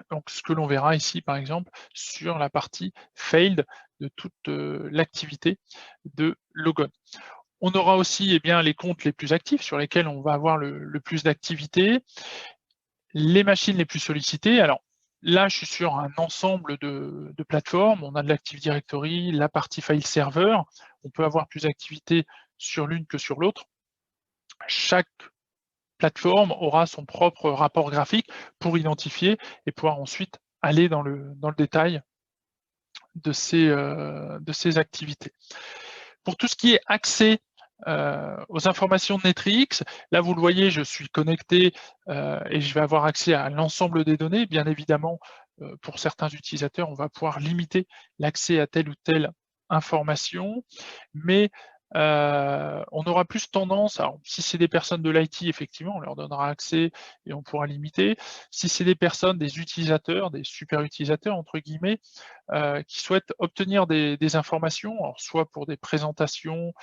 Donc, ce que l'on verra ici, par exemple, sur la partie failed de toute l'activité de logon. On aura aussi les comptes les plus actifs sur lesquels on va avoir le plus d'activité, les machines les plus sollicitées. Alors là, je suis sur un ensemble de plateformes. On a de l'Active Directory, la partie file server. On peut avoir plus d'activité sur l'une que sur l'autre. Chaque plateforme aura son propre rapport graphique pour identifier et pouvoir ensuite aller dans le détail de ces activités. Pour tout ce qui est accès aux informations de Netrix, là vous le voyez, je suis connecté et je vais avoir accès à l'ensemble des données. Bien évidemment, pour certains utilisateurs, on va pouvoir limiter l'accès à telle ou telle information, mais on aura plus tendance, alors si c'est des personnes de l'IT, effectivement, on leur donnera accès et on pourra limiter. Si c'est des personnes, des utilisateurs, des super utilisateurs, entre guillemets, qui souhaitent obtenir des informations, alors soit pour des présentations,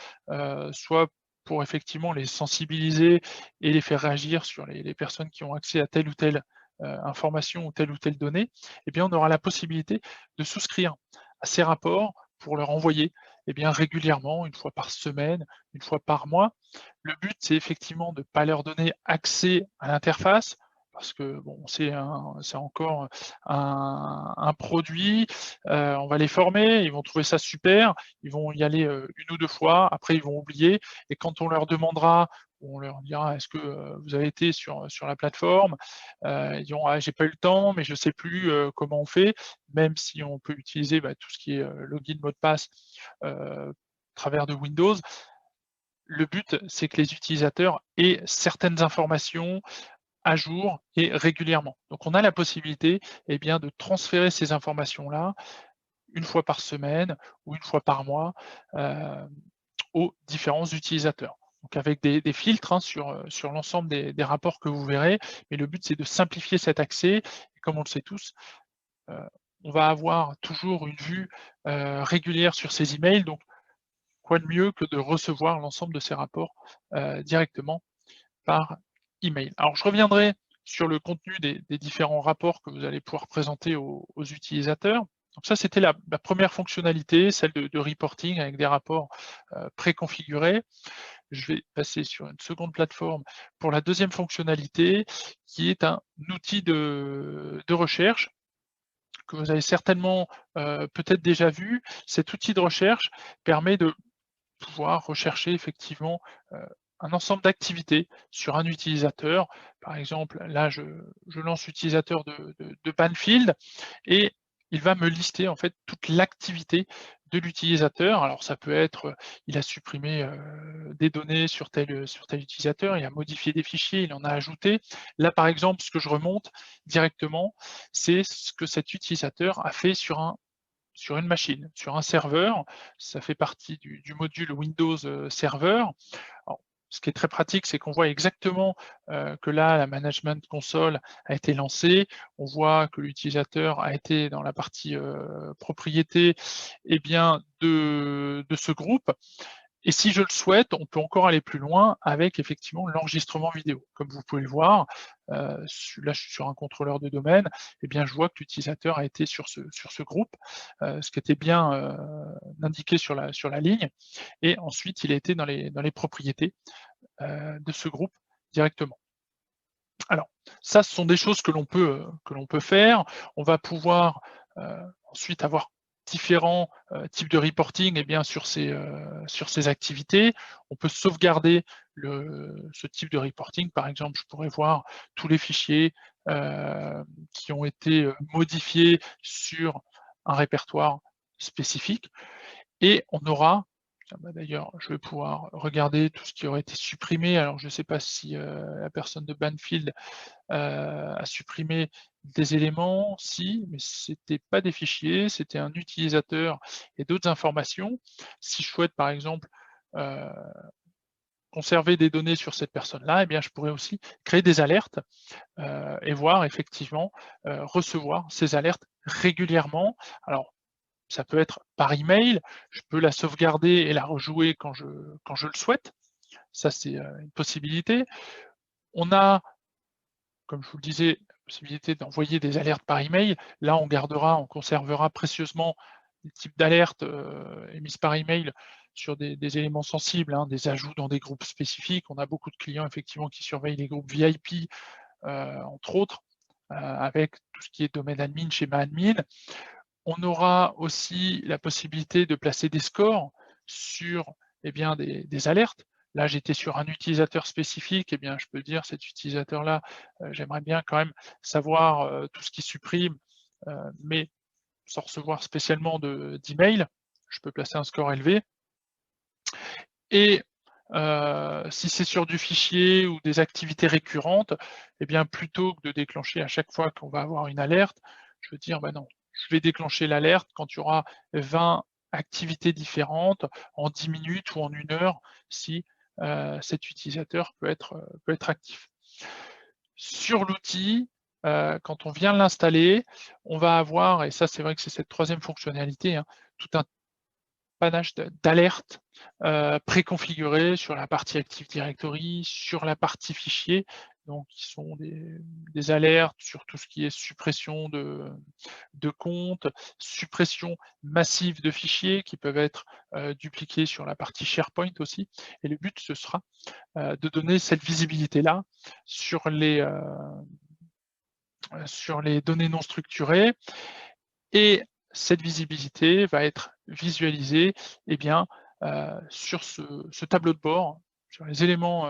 soit pour effectivement les sensibiliser et les faire réagir sur les personnes qui ont accès à telle ou telle information ou telle donnée, eh bien on aura la possibilité de souscrire à ces rapports pour leur envoyer régulièrement, une fois par semaine, une fois par mois. Le but, c'est effectivement de ne pas leur donner accès à l'interface, parce que bon, c'est encore un produit, on va les former, ils vont trouver ça super, ils vont y aller une ou deux fois, après ils vont oublier, et quand on leur demandera, on leur dira est-ce que vous avez été sur la plateforme, ils diront ah, j'ai pas eu le temps, mais je sais plus comment on fait, même si on peut utiliser tout ce qui est login, mot de passe à travers de Windows. Le but, c'est que les utilisateurs aient certaines informations à jour et régulièrement. Donc on a la possibilité de transférer ces informations-là une fois par semaine ou une fois par mois aux différents utilisateurs. Donc avec des filtres hein, sur l'ensemble des rapports que vous verrez, mais le but c'est de simplifier cet accès, et comme on le sait tous, on va avoir toujours une vue régulière sur ces emails, donc quoi de mieux que de recevoir l'ensemble de ces rapports directement par email. Alors je reviendrai sur le contenu des différents rapports que vous allez pouvoir présenter aux utilisateurs. Donc ça, c'était la première fonctionnalité, celle de reporting avec des rapports préconfigurés. Je vais passer sur une seconde plateforme pour la deuxième fonctionnalité, qui est un outil de recherche que vous avez certainement peut-être déjà vu. Cet outil de recherche permet de pouvoir rechercher effectivement un ensemble d'activités sur un utilisateur. Par exemple, là, je lance l'utilisateur de Banfield et il va me lister en fait toute l'activité de l'utilisateur. Alors ça peut être, il a supprimé des données sur tel utilisateur, il a modifié des fichiers, il en a ajouté. Là, par exemple, ce que je remonte directement, c'est ce que cet utilisateur a fait sur une machine, sur un serveur. Ça fait partie du module Windows Server. Alors, ce qui est très pratique, c'est qu'on voit exactement que là, la Management Console a été lancée. On voit que l'utilisateur a été dans la partie propriété bien, de ce groupe. Et si je le souhaite, on peut encore aller plus loin avec effectivement l'enregistrement vidéo. Comme vous pouvez le voir, là je suis sur un contrôleur de domaine, et bien je vois que l'utilisateur a été sur ce groupe, ce qui était bien indiqué sur la ligne, et ensuite il a été dans les propriétés de ce groupe directement. Alors, ça, ce sont des choses que l'on peut faire. On va pouvoir ensuite avoir différents types de reporting sur ces activités. On peut sauvegarder ce type de reporting. Par exemple, je pourrais voir tous les fichiers qui ont été modifiés sur un répertoire spécifique. Et on aura, d'ailleurs, je vais pouvoir regarder tout ce qui aurait été supprimé. Alors, je ne sais pas si la personne de Banfield a supprimé des éléments, si, mais ce n'était pas des fichiers, c'était un utilisateur et d'autres informations. Si je souhaite, par exemple, conserver des données sur cette personne-là, je pourrais aussi créer des alertes et voir effectivement recevoir ces alertes régulièrement. Alors, ça peut être par email, je peux la sauvegarder et la rejouer quand je le souhaite. Ça, c'est une possibilité. On a, comme je vous le disais, la possibilité d'envoyer des alertes par email. Là, on conservera précieusement les types d'alertes émises par email sur des éléments sensibles, hein, des ajouts dans des groupes spécifiques. On a beaucoup de clients effectivement qui surveillent les groupes VIP, entre autres, avec tout ce qui est domaine admin, schéma admin. On aura aussi la possibilité de placer des scores sur des alertes. Là, j'étais sur un utilisateur spécifique, je peux dire, cet utilisateur-là, j'aimerais bien quand même savoir tout ce qu'il supprime, mais sans recevoir spécialement d'email. Je peux placer un score élevé. Et si c'est sur du fichier ou des activités récurrentes, plutôt que de déclencher à chaque fois qu'on va avoir une alerte, je veux dire, non, je vais déclencher l'alerte quand il y aura 20 activités différentes en 10 minutes ou en 1 heure si cet utilisateur peut être actif. Sur l'outil, quand on vient l'installer, on va avoir, et ça c'est vrai que c'est cette troisième fonctionnalité, hein, tout un panache d'alertes préconfigurées sur la partie Active Directory, sur la partie fichier, donc qui sont des alertes sur tout ce qui est suppression de comptes, suppression massive de fichiers qui peuvent être dupliqués sur la partie SharePoint aussi. Et le but, ce sera de donner cette visibilité-là sur les données non structurées. Et cette visibilité va être visualisée sur ce tableau de bord, sur les éléments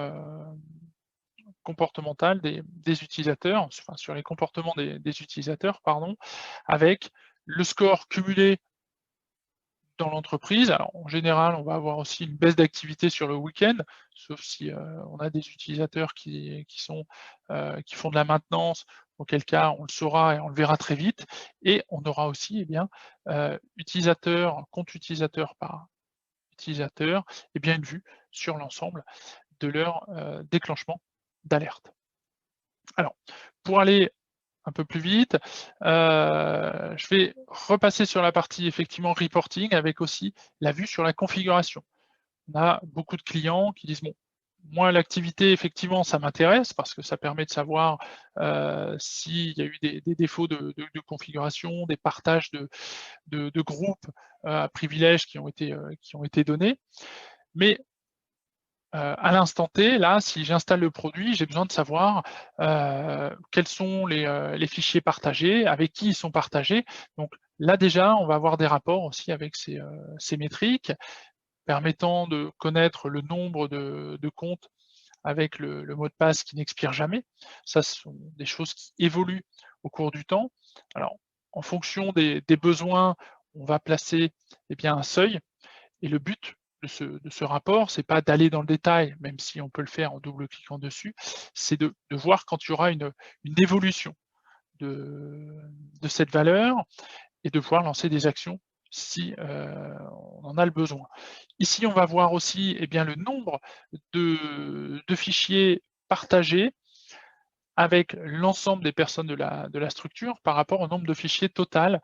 comportementaux des utilisateurs, enfin sur les comportements des utilisateurs, pardon, avec le score cumulé dans l'entreprise. Alors, en général, on va avoir aussi une baisse d'activité sur le week-end, sauf si on a des utilisateurs qui font de la maintenance, auquel cas on le saura et on le verra très vite. Et on aura aussi compte utilisateur par utilisateur, une vue sur l'ensemble de leur déclenchement d'alerte. Alors, pour aller un peu plus vite, je vais repasser sur la partie effectivement reporting avec aussi la vue sur la configuration. On a beaucoup de clients qui disent, bon, moi l'activité effectivement ça m'intéresse parce que ça permet de savoir s'il y a eu des défauts de configuration, des partages de groupes à privilèges qui ont été donnés. Mais à l'instant T, là, si j'installe le produit, j'ai besoin de savoir quels sont les fichiers partagés, avec qui ils sont partagés. Donc là déjà, on va avoir des rapports aussi avec ces métriques, permettant de connaître le nombre de comptes avec le mot de passe qui n'expire jamais. Ça, ce sont des choses qui évoluent au cours du temps. Alors, en fonction des besoins, on va placer un seuil. Et le but de ce rapport, c'est pas d'aller dans le détail, même si on peut le faire en double-cliquant dessus, c'est de voir quand il y aura une évolution de cette valeur et de pouvoir lancer des actions si on en a le besoin. Ici, on va voir aussi le nombre de fichiers partagés avec l'ensemble des personnes de la structure par rapport au nombre de fichiers total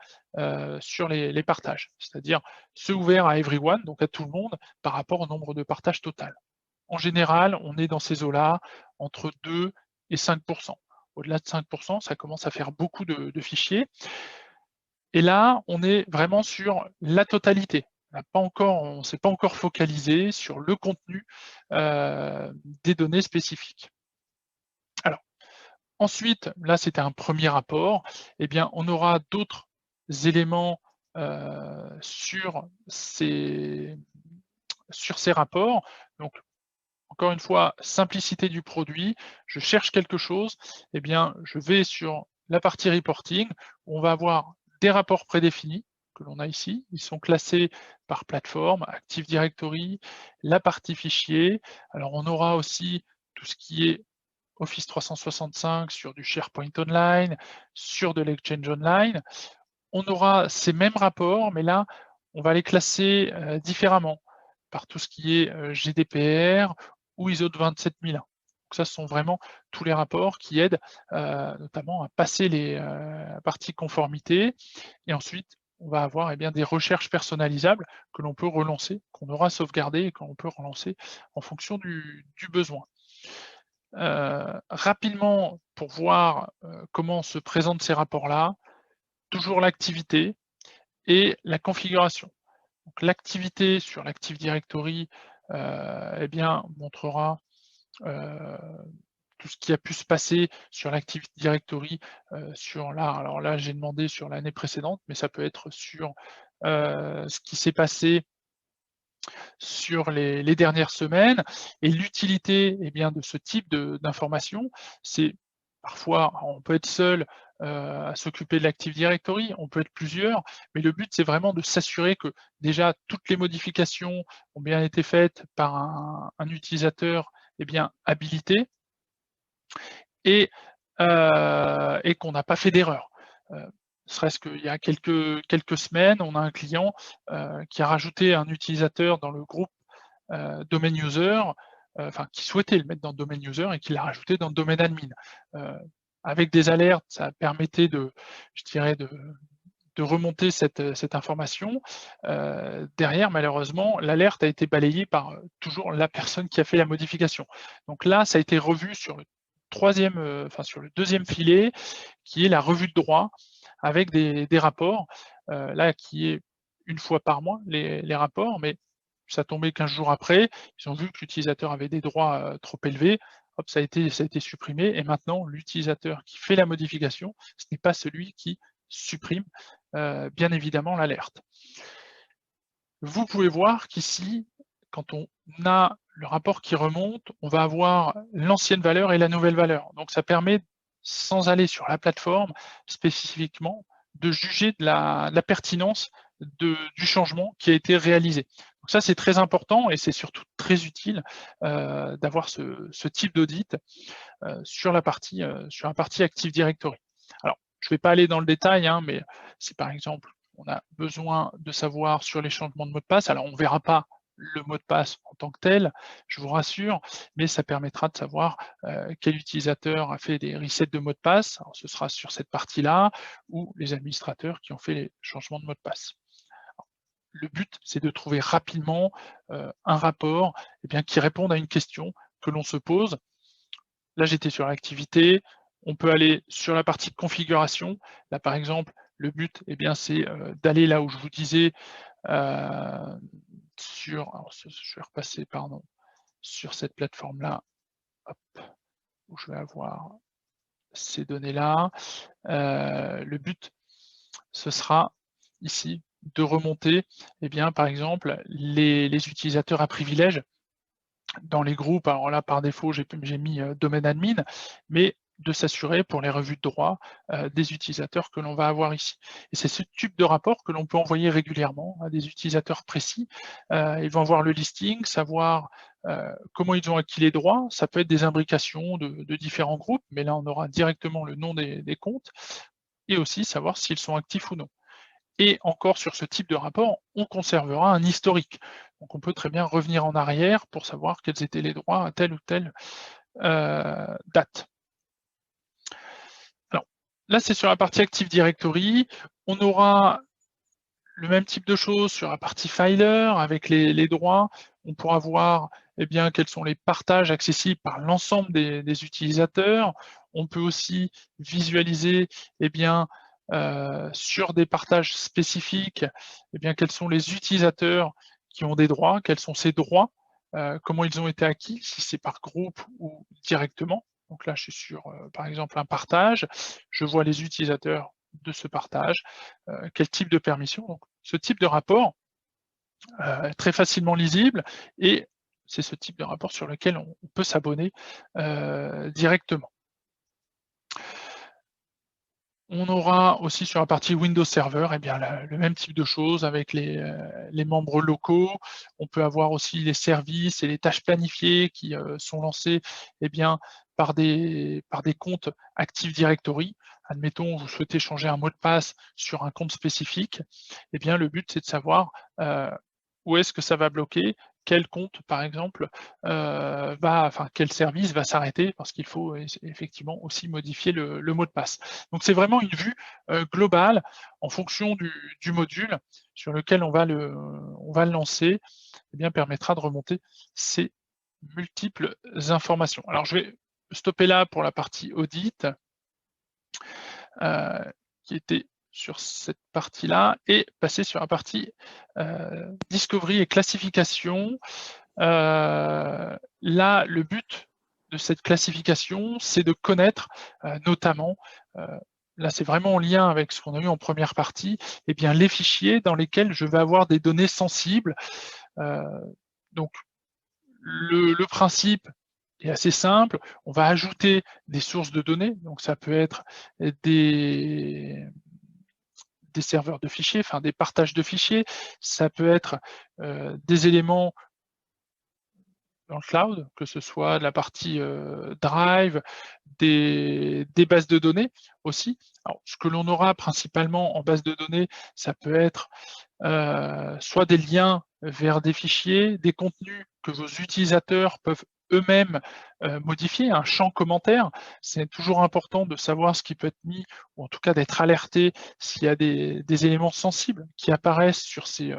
sur les partages, c'est-à-dire ceux ouverts à everyone, donc à tout le monde, par rapport au nombre de partages total. En général, on est dans ces eaux-là entre 2 et 5%. Au-delà de 5%, ça commence à faire beaucoup de fichiers. Et là, on est vraiment sur la totalité. On ne s'est pas encore focalisé sur le contenu des données spécifiques. Alors, ensuite, là c'était un premier rapport, on aura d'autres éléments sur ces rapports. Donc, encore une fois, simplicité du produit, je cherche quelque chose, je vais sur la partie reporting, où on va avoir des rapports prédéfinis que l'on a ici, ils sont classés par plateforme, Active Directory, la partie fichier. Alors on aura aussi tout ce qui est Office 365 sur du SharePoint Online, sur de l'Exchange Online. On aura ces mêmes rapports, mais là, on va les classer différemment par tout ce qui est GDPR ou ISO 27001. Donc ça, ce sont vraiment tous les rapports qui aident notamment à passer les parties conformité. Et ensuite, on va avoir des recherches personnalisables que l'on peut relancer, qu'on aura sauvegardé et qu'on peut relancer en fonction du besoin. Rapidement, pour voir comment se présentent ces rapports-là, toujours l'activité et la configuration. Donc l'activité sur l'Active Directory montrera tout ce qui a pu se passer sur l'Active Directory alors là j'ai demandé sur l'année précédente, mais ça peut être sur ce qui s'est passé sur les dernières semaines. Et l'utilité de ce type d'information, c'est parfois, on peut être seul à s'occuper de l'Active Directory, on peut être plusieurs, mais le but, c'est vraiment de s'assurer que déjà toutes les modifications ont bien été faites par un utilisateur habilité et qu'on n'a pas fait d'erreur. Serait-ce qu'il y a quelques semaines, on a un client qui a rajouté un utilisateur dans le groupe domain user, qui souhaitait le mettre dans domain user et qui l'a rajouté dans le domaine admin. Avec des alertes, ça permettait de remonter cette information. Derrière, malheureusement, l'alerte a été balayée par toujours la personne qui a fait la modification. Donc là, ça a été revu sur le deuxième filet, qui est la revue de droit, avec des rapports, là qui est une fois par mois, les rapports, mais ça tombait 15 jours après, ils ont vu que l'utilisateur avait des droits trop élevés, hop, ça a été supprimé, et maintenant l'utilisateur qui fait la modification, ce n'est pas celui qui supprime bien évidemment l'alerte. Vous pouvez voir qu'ici, quand on a le rapport qui remonte, on va avoir l'ancienne valeur et la nouvelle valeur. Donc ça permet, sans aller sur la plateforme spécifiquement, de juger de la pertinence du changement qui a été réalisé. Donc ça, c'est très important et c'est surtout très utile d'avoir ce type d'audit sur la partie Active Directory. Alors, je ne vais pas aller dans le détail, hein, mais si par exemple, on a besoin de savoir sur les changements de mot de passe, alors on ne verra pas le mot de passe en tant que tel, je vous rassure, mais ça permettra de savoir quel utilisateur a fait des resets de mot de passe. Alors, ce sera sur cette partie-là, ou les administrateurs qui ont fait les changements de mot de passe. Alors, le but, c'est de trouver rapidement un rapport qui réponde à une question que l'on se pose. Là, j'étais sur l'activité. On peut aller sur la partie configuration. Là, par exemple, le but, c'est d'aller là où je vous disais je vais repasser, sur cette plateforme-là, où je vais avoir ces données-là. Le but, ce sera ici de remonter, par exemple, les utilisateurs à privilège dans les groupes. Alors là, par défaut, j'ai mis domaine admin, mais de s'assurer pour les revues de droit des utilisateurs que l'on va avoir ici. Et c'est ce type de rapport que l'on peut envoyer régulièrement à des utilisateurs précis. Ils vont voir le listing, savoir comment ils ont acquis les droits. Ça peut être des imbrications de différents groupes, mais là, on aura directement le nom des comptes, et aussi savoir s'ils sont actifs ou non. Et encore sur ce type de rapport, on conservera un historique. Donc on peut très bien revenir en arrière pour savoir quels étaient les droits à telle ou telle date. Alors là, c'est sur la partie Active Directory. On aura le même type de choses sur la partie Filer avec les droits. On pourra voir quels sont les partages accessibles par l'ensemble des utilisateurs. On peut aussi visualiser sur des partages spécifiques quels sont les utilisateurs qui ont des droits, quels sont ces droits, comment ils ont été acquis, si c'est par groupe ou directement. Donc là, je suis sur, par exemple, un partage. Je vois les utilisateurs de ce partage, quel type de permission. Donc, ce type de rapport, très facilement lisible, et c'est ce type de rapport sur lequel on peut s'abonner directement. On aura aussi sur la partie Windows Server le même type de choses avec les membres locaux. On peut avoir aussi les services et les tâches planifiées qui sont lancées par des comptes Active Directory. Admettons, vous souhaitez changer un mot de passe sur un compte spécifique. Le but, c'est de savoir où est-ce que ça va bloquer, quel compte, par exemple, quel service va s'arrêter, parce qu'il faut effectivement aussi modifier le mot de passe. Donc c'est vraiment une vue globale en fonction du module sur lequel on va le lancer, permettra de remonter ces multiples informations. Alors je vais stopper là pour la partie audit, qui était sur cette partie-là, et passer sur la partie discovery et classification. Là, le but de cette classification, c'est de connaître notamment, là c'est vraiment en lien avec ce qu'on a eu en première partie, les fichiers dans lesquels je vais avoir des données sensibles. Donc le principe est assez simple. On va ajouter des sources de données, donc ça peut être des serveurs de fichiers, enfin des partages de fichiers, ça peut être des éléments dans le cloud, que ce soit de la partie Drive, des bases de données aussi. Alors, ce que l'on aura principalement en base de données, ça peut être soit des liens vers des fichiers, des contenus que vos utilisateurs peuvent eux-mêmes modifier, un champ commentaire. C'est toujours important de savoir ce qui peut être mis, ou en tout cas d'être alerté s'il y a des éléments sensibles qui apparaissent sur ces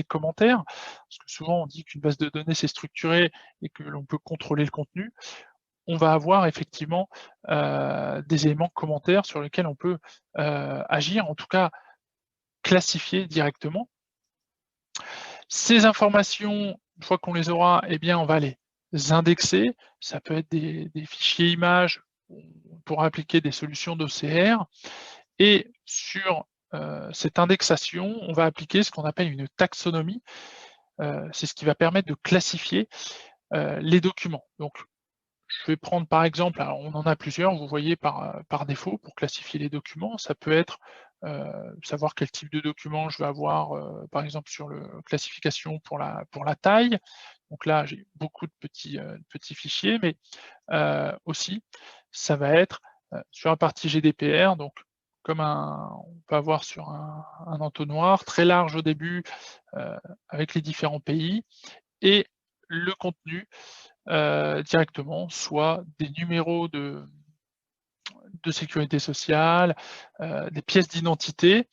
commentaires. Parce que souvent on dit qu'une base de données c'est structuré et que l'on peut contrôler le contenu. On va avoir effectivement des éléments commentaires sur lesquels on peut agir, en tout cas classifier directement. Ces informations, une fois qu'on les aura, on va les indexer. Ça peut être des fichiers images, on pourra appliquer des solutions d'OCR. Et sur cette indexation, on va appliquer ce qu'on appelle une taxonomie. C'est ce qui va permettre de classifier les documents. Donc, je vais prendre par exemple, alors on en a plusieurs, vous voyez par défaut, pour classifier les documents, ça peut être savoir quel type de document je vais avoir, par exemple sur la classification pour la taille. Donc là, j'ai beaucoup de petits fichiers, mais aussi, ça va être sur la partie GDPR, donc comme on peut avoir sur un entonnoir, très large au début, avec les différents pays, et le contenu directement, soit des numéros de sécurité sociale, des pièces d'identité.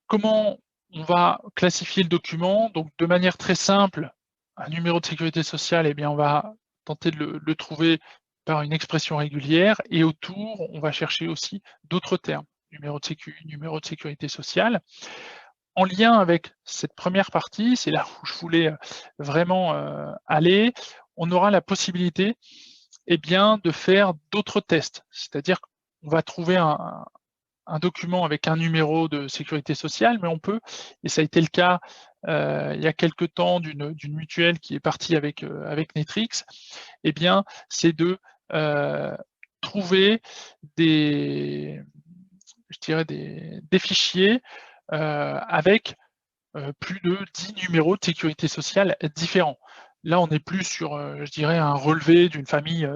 Comment on va classifier le document? Donc de manière très simple, un numéro de sécurité sociale, eh bien, on va tenter de le trouver par une expression régulière, et autour, on va chercher aussi d'autres termes. Numéro de sécurité sociale. En lien avec cette première partie, c'est là où je voulais vraiment aller, on aura la possibilité, eh bien, de faire d'autres tests. C'est-à-dire qu'on va trouver un document avec un numéro de sécurité sociale, mais on peut, et ça a été le cas il y a quelque temps d'une mutuelle qui est partie avec Netrix, eh bien, c'est de trouver des fichiers avec plus de 10 numéros de sécurité sociale différents. Là, on n'est plus sur, je dirais, un relevé d'une famille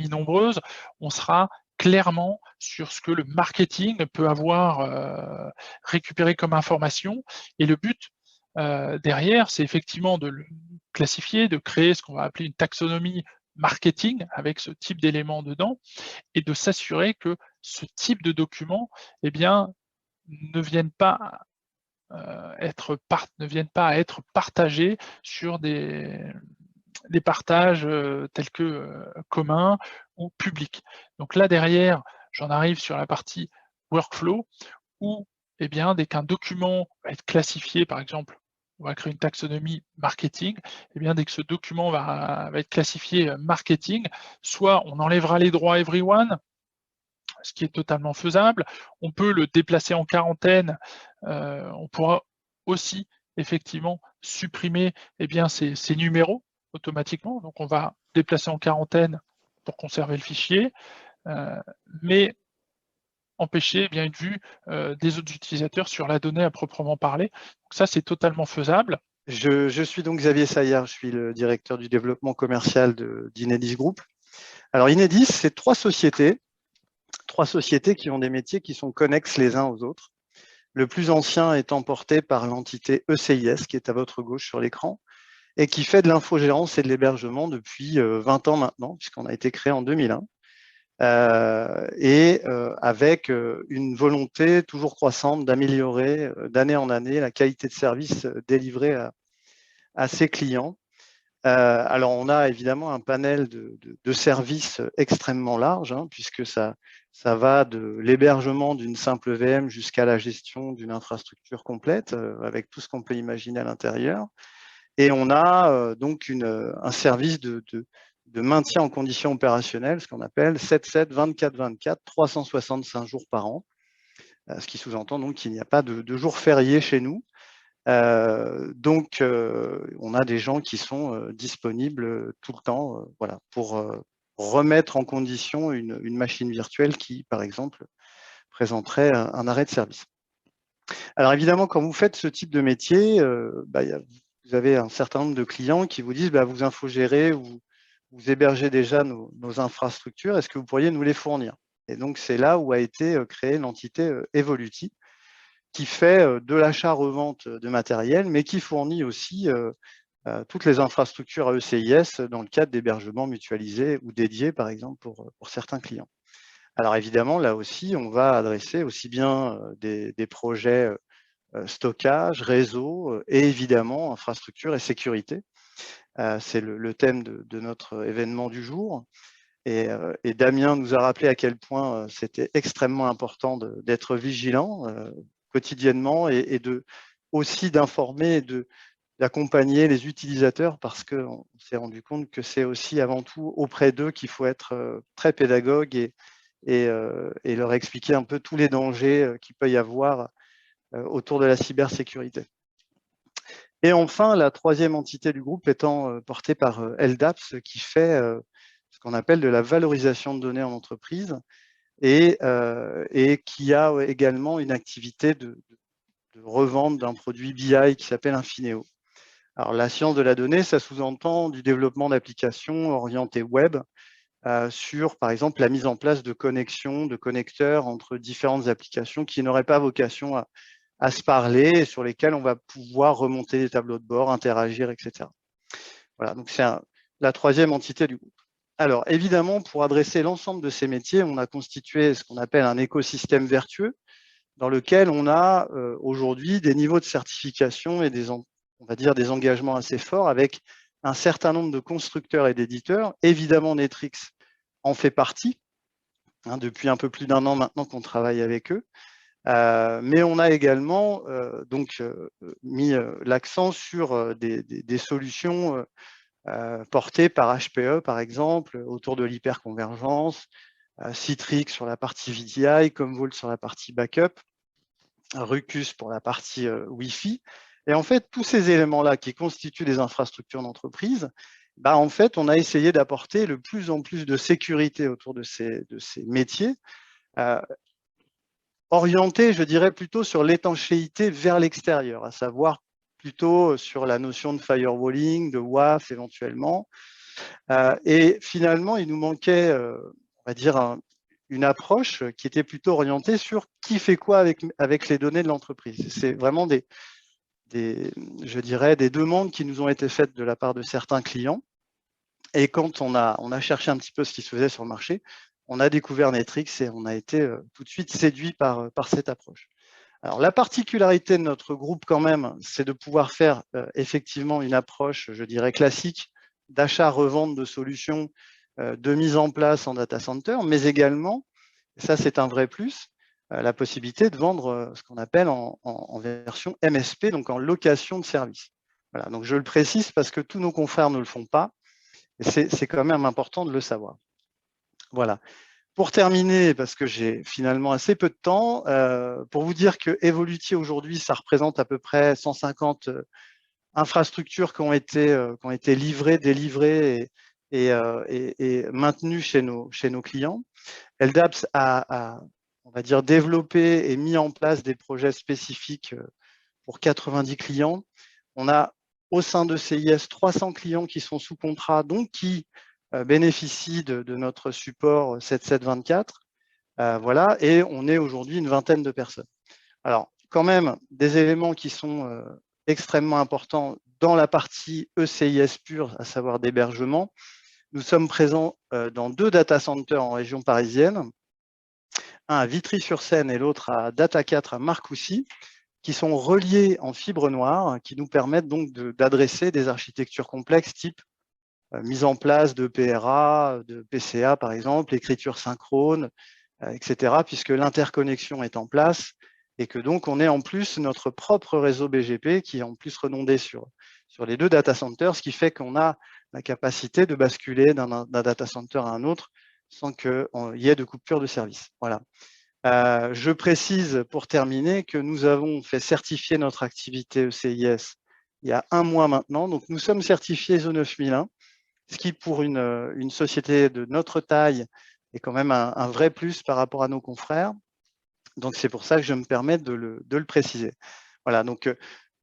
nombreuse. On sera clairement sur ce que le marketing peut avoir récupéré comme information. Et le but derrière, c'est effectivement de le classifier, de créer ce qu'on va appeler une taxonomie marketing avec ce type d'éléments dedans, et de s'assurer que ce type de documents, eh bien, ne viennent pas à être partagés sur des partages tels que communs ou publics. Donc là derrière, j'en arrive sur la partie workflow où, eh bien, dès qu'un document va être classifié, par exemple, on va créer une taxonomie marketing, eh bien, dès que ce document va être classifié marketing, soit on enlèvera les droits everyone, ce qui est totalement faisable. On peut le déplacer en quarantaine. On pourra aussi effectivement supprimer ces numéros automatiquement. Donc on va déplacer en quarantaine pour conserver le fichier, mais empêcher une vue des autres utilisateurs sur la donnée à proprement parler. Donc ça, c'est totalement faisable. Je suis donc Xavier Saillard, je suis le directeur du développement commercial d'Inedis Group. Alors Inedis, c'est trois sociétés qui ont des métiers qui sont connexes les uns aux autres. Le plus ancien étant porté par l'entité ECIS, qui est à votre gauche sur l'écran, et qui fait de l'infogérance et de l'hébergement depuis 20 ans maintenant, puisqu'on a été créé en 2001, avec une volonté toujours croissante d'améliorer d'année en année la qualité de service délivré à ses clients. Alors, on a évidemment un panel de services extrêmement large, puisque ça va de l'hébergement d'une simple VM jusqu'à la gestion d'une infrastructure complète, avec tout ce qu'on peut imaginer à l'intérieur. Et on a donc un service de maintien en conditions opérationnelles, ce qu'on appelle 7/7, 24/24, 365 jours par an, ce qui sous-entend donc qu'il n'y a pas de jours fériés chez nous. Donc, on a des gens qui sont disponibles tout le temps voilà, pour remettre en condition une machine virtuelle qui, par exemple, présenterait un arrêt de service. Alors évidemment, quand vous faites ce type de métier, vous avez un certain nombre de clients qui vous disent vous infogérez ou vous hébergez déjà nos infrastructures, est-ce que vous pourriez nous les fournir? Et donc, c'est là où a été créée l'entité Evoluti, qui fait de l'achat-revente de matériel, mais qui fournit aussi toutes les infrastructures à ECIS dans le cadre d'hébergements mutualisés ou dédiés, par exemple, pour certains clients. Alors évidemment, là aussi, on va adresser aussi bien des projets stockage, réseau et évidemment infrastructure et sécurité. C'est le thème de notre événement du jour. Et Damien nous a rappelé à quel point c'était extrêmement important d'être vigilant quotidiennement et aussi d'informer et d'accompagner les utilisateurs, parce qu'on s'est rendu compte que c'est aussi avant tout auprès d'eux qu'il faut être très pédagogue et leur expliquer un peu tous les dangers qu'il peut y avoir autour de la cybersécurité. Et enfin, la troisième entité du groupe étant portée par LDAPS, qui fait ce qu'on appelle de la valorisation de données en entreprise. et qui a également une activité de revente d'un produit BI qui s'appelle Infineo. Alors, la science de la donnée, ça sous-entend du développement d'applications orientées web sur, par exemple, la mise en place de connexions, de connecteurs entre différentes applications qui n'auraient pas vocation à se parler et sur lesquelles on va pouvoir remonter des tableaux de bord, interagir, etc. Voilà, donc c'est la troisième entité du groupe. Alors, évidemment, pour adresser l'ensemble de ces métiers, on a constitué ce qu'on appelle un écosystème vertueux dans lequel on a aujourd'hui des niveaux de certification et on va dire des engagements assez forts avec un certain nombre de constructeurs et d'éditeurs. Évidemment, Netrix en fait partie, hein, depuis un peu plus d'1 an maintenant qu'on travaille avec eux. Mais on a également mis l'accent sur des solutions portées par HPE, par exemple, autour de l'hyperconvergence, Citrix sur la partie VDI, Commvault sur la partie backup, Ruckus pour la partie Wi-Fi. Et en fait, tous ces éléments-là qui constituent des infrastructures d'entreprise, en fait, on a essayé d'apporter le plus en plus de sécurité autour de ces métiers, orientés, je dirais, plutôt sur l'étanchéité vers l'extérieur, à savoir plutôt sur la notion de firewalling, de WAF éventuellement. Et finalement, il nous manquait, on va dire, une approche qui était plutôt orientée sur qui fait quoi avec les données de l'entreprise. C'est vraiment je dirais, des demandes qui nous ont été faites de la part de certains clients. Et quand on a cherché un petit peu ce qui se faisait sur le marché, on a découvert Netrix et on a été tout de suite séduit par cette approche. Alors, la particularité de notre groupe, quand même, c'est de pouvoir faire effectivement une approche, je dirais, classique d'achat-revente de solutions de mise en place en data center, mais également, ça c'est un vrai plus, la possibilité de vendre ce qu'on appelle en version MSP, donc en location de service. Voilà, donc je le précise parce que tous nos confrères ne le font pas, et c'est quand même important de le savoir. Voilà. Pour terminer, parce que j'ai finalement assez peu de temps, pour vous dire que Evoluti aujourd'hui, ça représente à peu près 150 infrastructures qui ont été livrées, délivrées et maintenues chez nos clients. LDAPS a, on va dire, développé et mis en place des projets spécifiques pour 90 clients. On a au sein de CIS 300 clients qui sont sous contrat, donc qui bénéficient de notre support 7724. Voilà, et on est aujourd'hui une vingtaine de personnes. Alors, quand même, des éléments qui sont extrêmement importants dans la partie ECIS pure, à savoir d'hébergement. Nous sommes présents dans 2 data centers en région parisienne, un à Vitry-sur-Seine et l'autre à Data 4 à Marcoussis, qui sont reliés en fibre noire, qui nous permettent donc d'adresser des architectures complexes type mise en place de PRA, de PCA par exemple, écriture synchrone, etc., puisque l'interconnexion est en place et que donc on est en plus notre propre réseau BGP qui est en plus redondé sur les 2 data centers, ce qui fait qu'on a la capacité de basculer d'un data center à un autre sans qu'il y ait de coupure de service. Voilà. Je précise pour terminer que nous avons fait certifier notre activité ECIS il y a 1 mois maintenant. Donc nous sommes certifiés ISO 9001, ce qui pour une société de notre taille est quand même un vrai plus par rapport à nos confrères. Donc c'est pour ça que je me permets de le préciser. Voilà, donc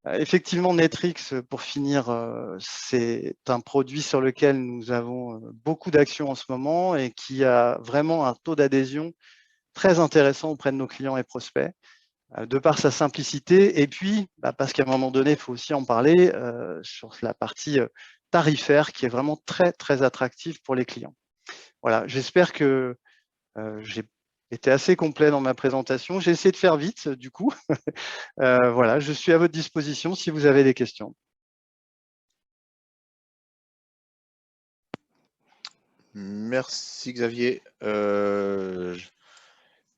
effectivement, Netrix, pour finir, c'est un produit sur lequel nous avons beaucoup d'actions en ce moment et qui a vraiment un taux d'adhésion très intéressant auprès de nos clients et prospects, de par sa simplicité, et puis parce qu'à un moment donné, il faut aussi en parler sur la partie tarifaire qui est vraiment très, très attractive pour les clients. Voilà, j'espère que j'ai été assez complet dans ma présentation. J'ai essayé de faire vite, du coup. Voilà, je suis à votre disposition si vous avez des questions. Merci Xavier.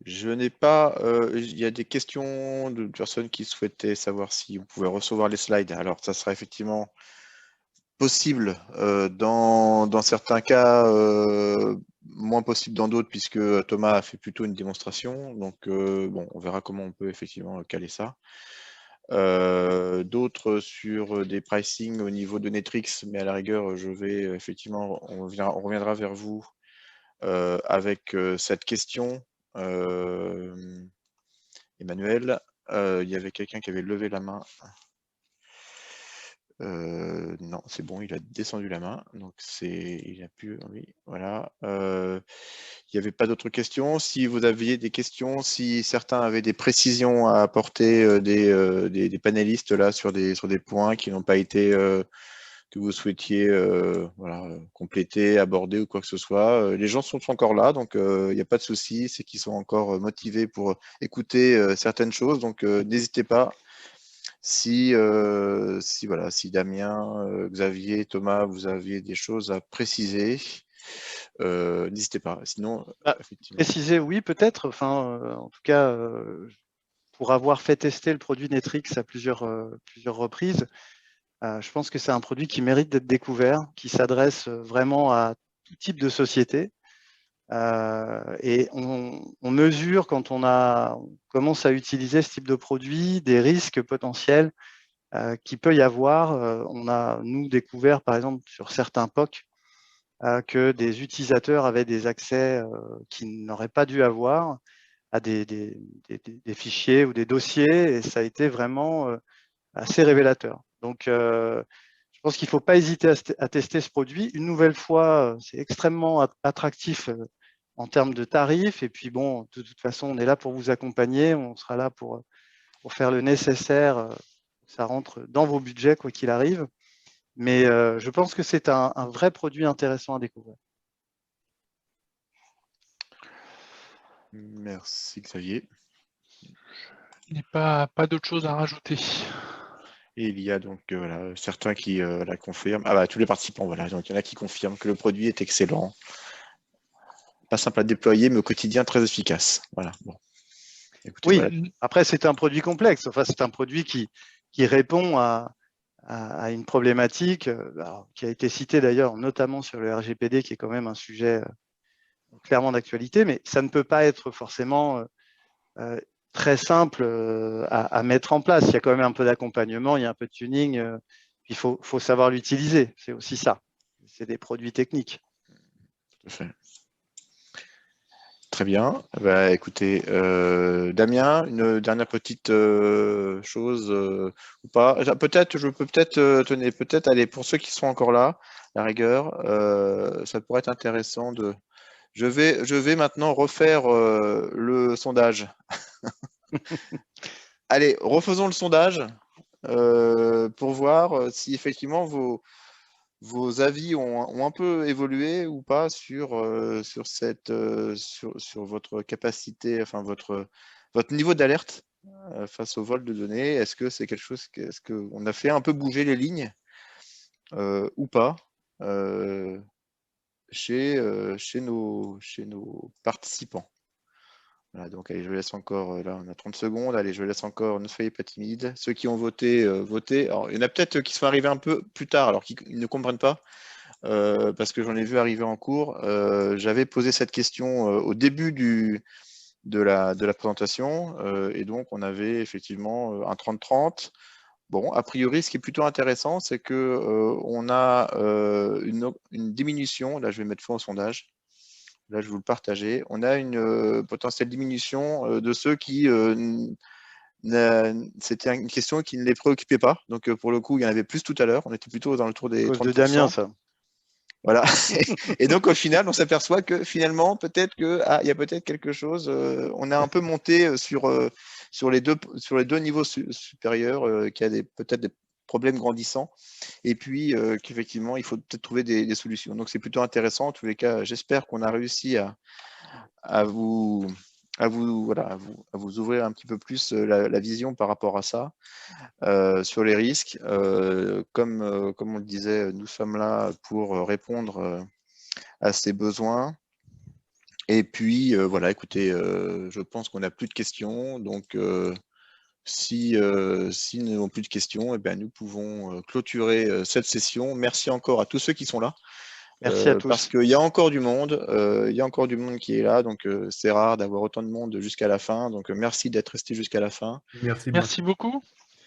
Je n'ai pas. Il y a des questions de personnes qui souhaitaient savoir si vous pouvez recevoir les slides. Alors, ça sera effectivement possible dans certains cas, moins possible dans d'autres, puisque Thomas a fait plutôt une démonstration. Donc, bon, on verra comment on peut effectivement caler ça. D'autres sur des pricing au niveau de Netrix, mais à la rigueur, je vais effectivement, on reviendra vers vous avec cette question. Emmanuel, il y avait quelqu'un qui avait levé la main. Non, c'est bon, il a descendu la main, donc il a pu, oui, voilà. Il n'y avait pas d'autres questions. Si vous aviez des questions, si certains avaient des précisions à apporter des panélistes là sur des points qui n'ont pas été que vous souhaitiez voilà, compléter, aborder ou quoi que ce soit, les gens sont encore là, donc il n'y a pas de souci, c'est qu'ils sont encore motivés pour écouter certaines choses, donc n'hésitez pas. Si Damien, Xavier, Thomas, vous aviez des choses à préciser, n'hésitez pas. Sinon, effectivement. Préciser, oui, peut-être. Enfin, en tout cas, pour avoir fait tester le produit Netrix à plusieurs reprises, je pense que c'est un produit qui mérite d'être découvert, qui s'adresse vraiment à tout type de société. Et on mesure quand on commence à utiliser ce type de produit des risques potentiels qu'il peut y avoir. On a, nous, découvert, par exemple, sur certains POC, que des utilisateurs avaient des accès qu'ils n'auraient pas dû avoir à des fichiers ou des dossiers, et ça a été vraiment assez révélateur. Donc, je pense qu'il ne faut pas hésiter à tester ce produit. Une nouvelle fois, c'est extrêmement attractif en termes de tarifs. Et puis, bon, de toute façon, on est là pour vous accompagner. On sera là pour faire le nécessaire. Ça rentre dans vos budgets, quoi qu'il arrive. Mais je pense que c'est un vrai produit intéressant à découvrir. Merci Xavier. Il n'y a pas d'autre chose à rajouter. Et il y a donc voilà, certains qui la confirment. Ah bah tous les participants, voilà, donc il y en a qui confirment que le produit est excellent. Pas simple à déployer, mais au quotidien très efficace. Voilà. Bon. Écoutez, oui, voilà. Après c'est un produit complexe. Enfin, c'est un produit qui répond à une problématique qui a été citée d'ailleurs, notamment sur le RGPD, qui est quand même un sujet clairement d'actualité, mais ça ne peut pas être forcément très simple à mettre en place. Il y a quand même un peu d'accompagnement, il y a un peu de tuning, il faut savoir l'utiliser. C'est aussi ça. C'est des produits techniques. Tout à fait. Très bien. Bah, écoutez, Damien, une dernière petite chose ou pas? Peut-être, je peux peut-être tenez, peut-être aller pour ceux qui sont encore là, la rigueur, ça pourrait être intéressant de. Je vais maintenant refaire le sondage. Allez, refaisons le sondage pour voir si effectivement vos avis ont un peu évolué ou pas sur votre capacité, enfin votre niveau d'alerte face au vol de données. Est-ce que c'est quelque chose est-ce qu'on a fait un peu bouger les lignes ou pas chez nos participants? Voilà, donc allez, je laisse encore, là on a 30 secondes, allez, je laisse encore, ne soyez pas timides. Ceux qui ont voté, votez. Alors, il y en a peut-être qui sont arrivés un peu plus tard, alors qu'ils ne comprennent pas, parce que j'en ai vu arriver en cours. J'avais posé cette question au début de la présentation, et donc on avait effectivement un 30-30. Bon, a priori, ce qui est plutôt intéressant, c'est que on a une diminution, là je vais mettre fin au sondage. Là, je vais vous le partager. On a une potentielle diminution de ceux qui c'était une question qui ne les préoccupait pas. Donc, pour le coup, il y en avait plus tout à l'heure. On était plutôt dans le tour des 30%. À cause de Damien, ça. Voilà. Et donc, au final, on s'aperçoit que finalement, peut-être qu'il y a peut-être quelque chose. On a un peu monté sur les deux niveaux supérieurs, qu'il y a peut-être des problèmes grandissants, et puis qu'effectivement, il faut peut-être trouver des solutions. Donc, c'est plutôt intéressant. En tous les cas, j'espère qu'on a réussi à vous ouvrir un petit peu plus la vision par rapport à ça, sur les risques. Comme on le disait, nous sommes là pour répondre à ces besoins. Et puis, voilà, écoutez, je pense qu'on n'a plus de questions. Donc, si nous n'avons plus de questions, eh bien, nous pouvons clôturer cette session. Merci encore à tous ceux qui sont là. Merci à tous. Parce qu'il y a encore du monde, qui est là, donc c'est rare d'avoir autant de monde jusqu'à la fin. Donc merci d'être resté jusqu'à la fin. Merci beaucoup.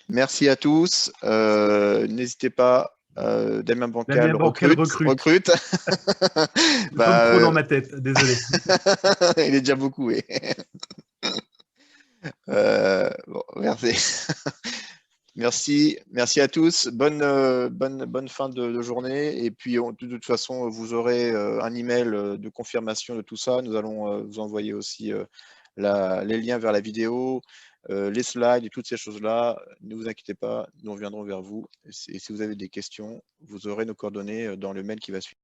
Merci à tous. N'hésitez pas Damien Bancal Bancal recrute. Bah, trop dans ma tête, désolé. Il est déjà beaucoup, oui. Bon, merci à tous. Bonne fin de journée. Et puis, de toute façon, vous aurez un email de confirmation de tout ça. Nous allons vous envoyer aussi les liens vers la vidéo, les slides et toutes ces choses-là. Ne vous inquiétez pas, nous reviendrons vers vous. Et si vous avez des questions, vous aurez nos coordonnées dans le mail qui va suivre.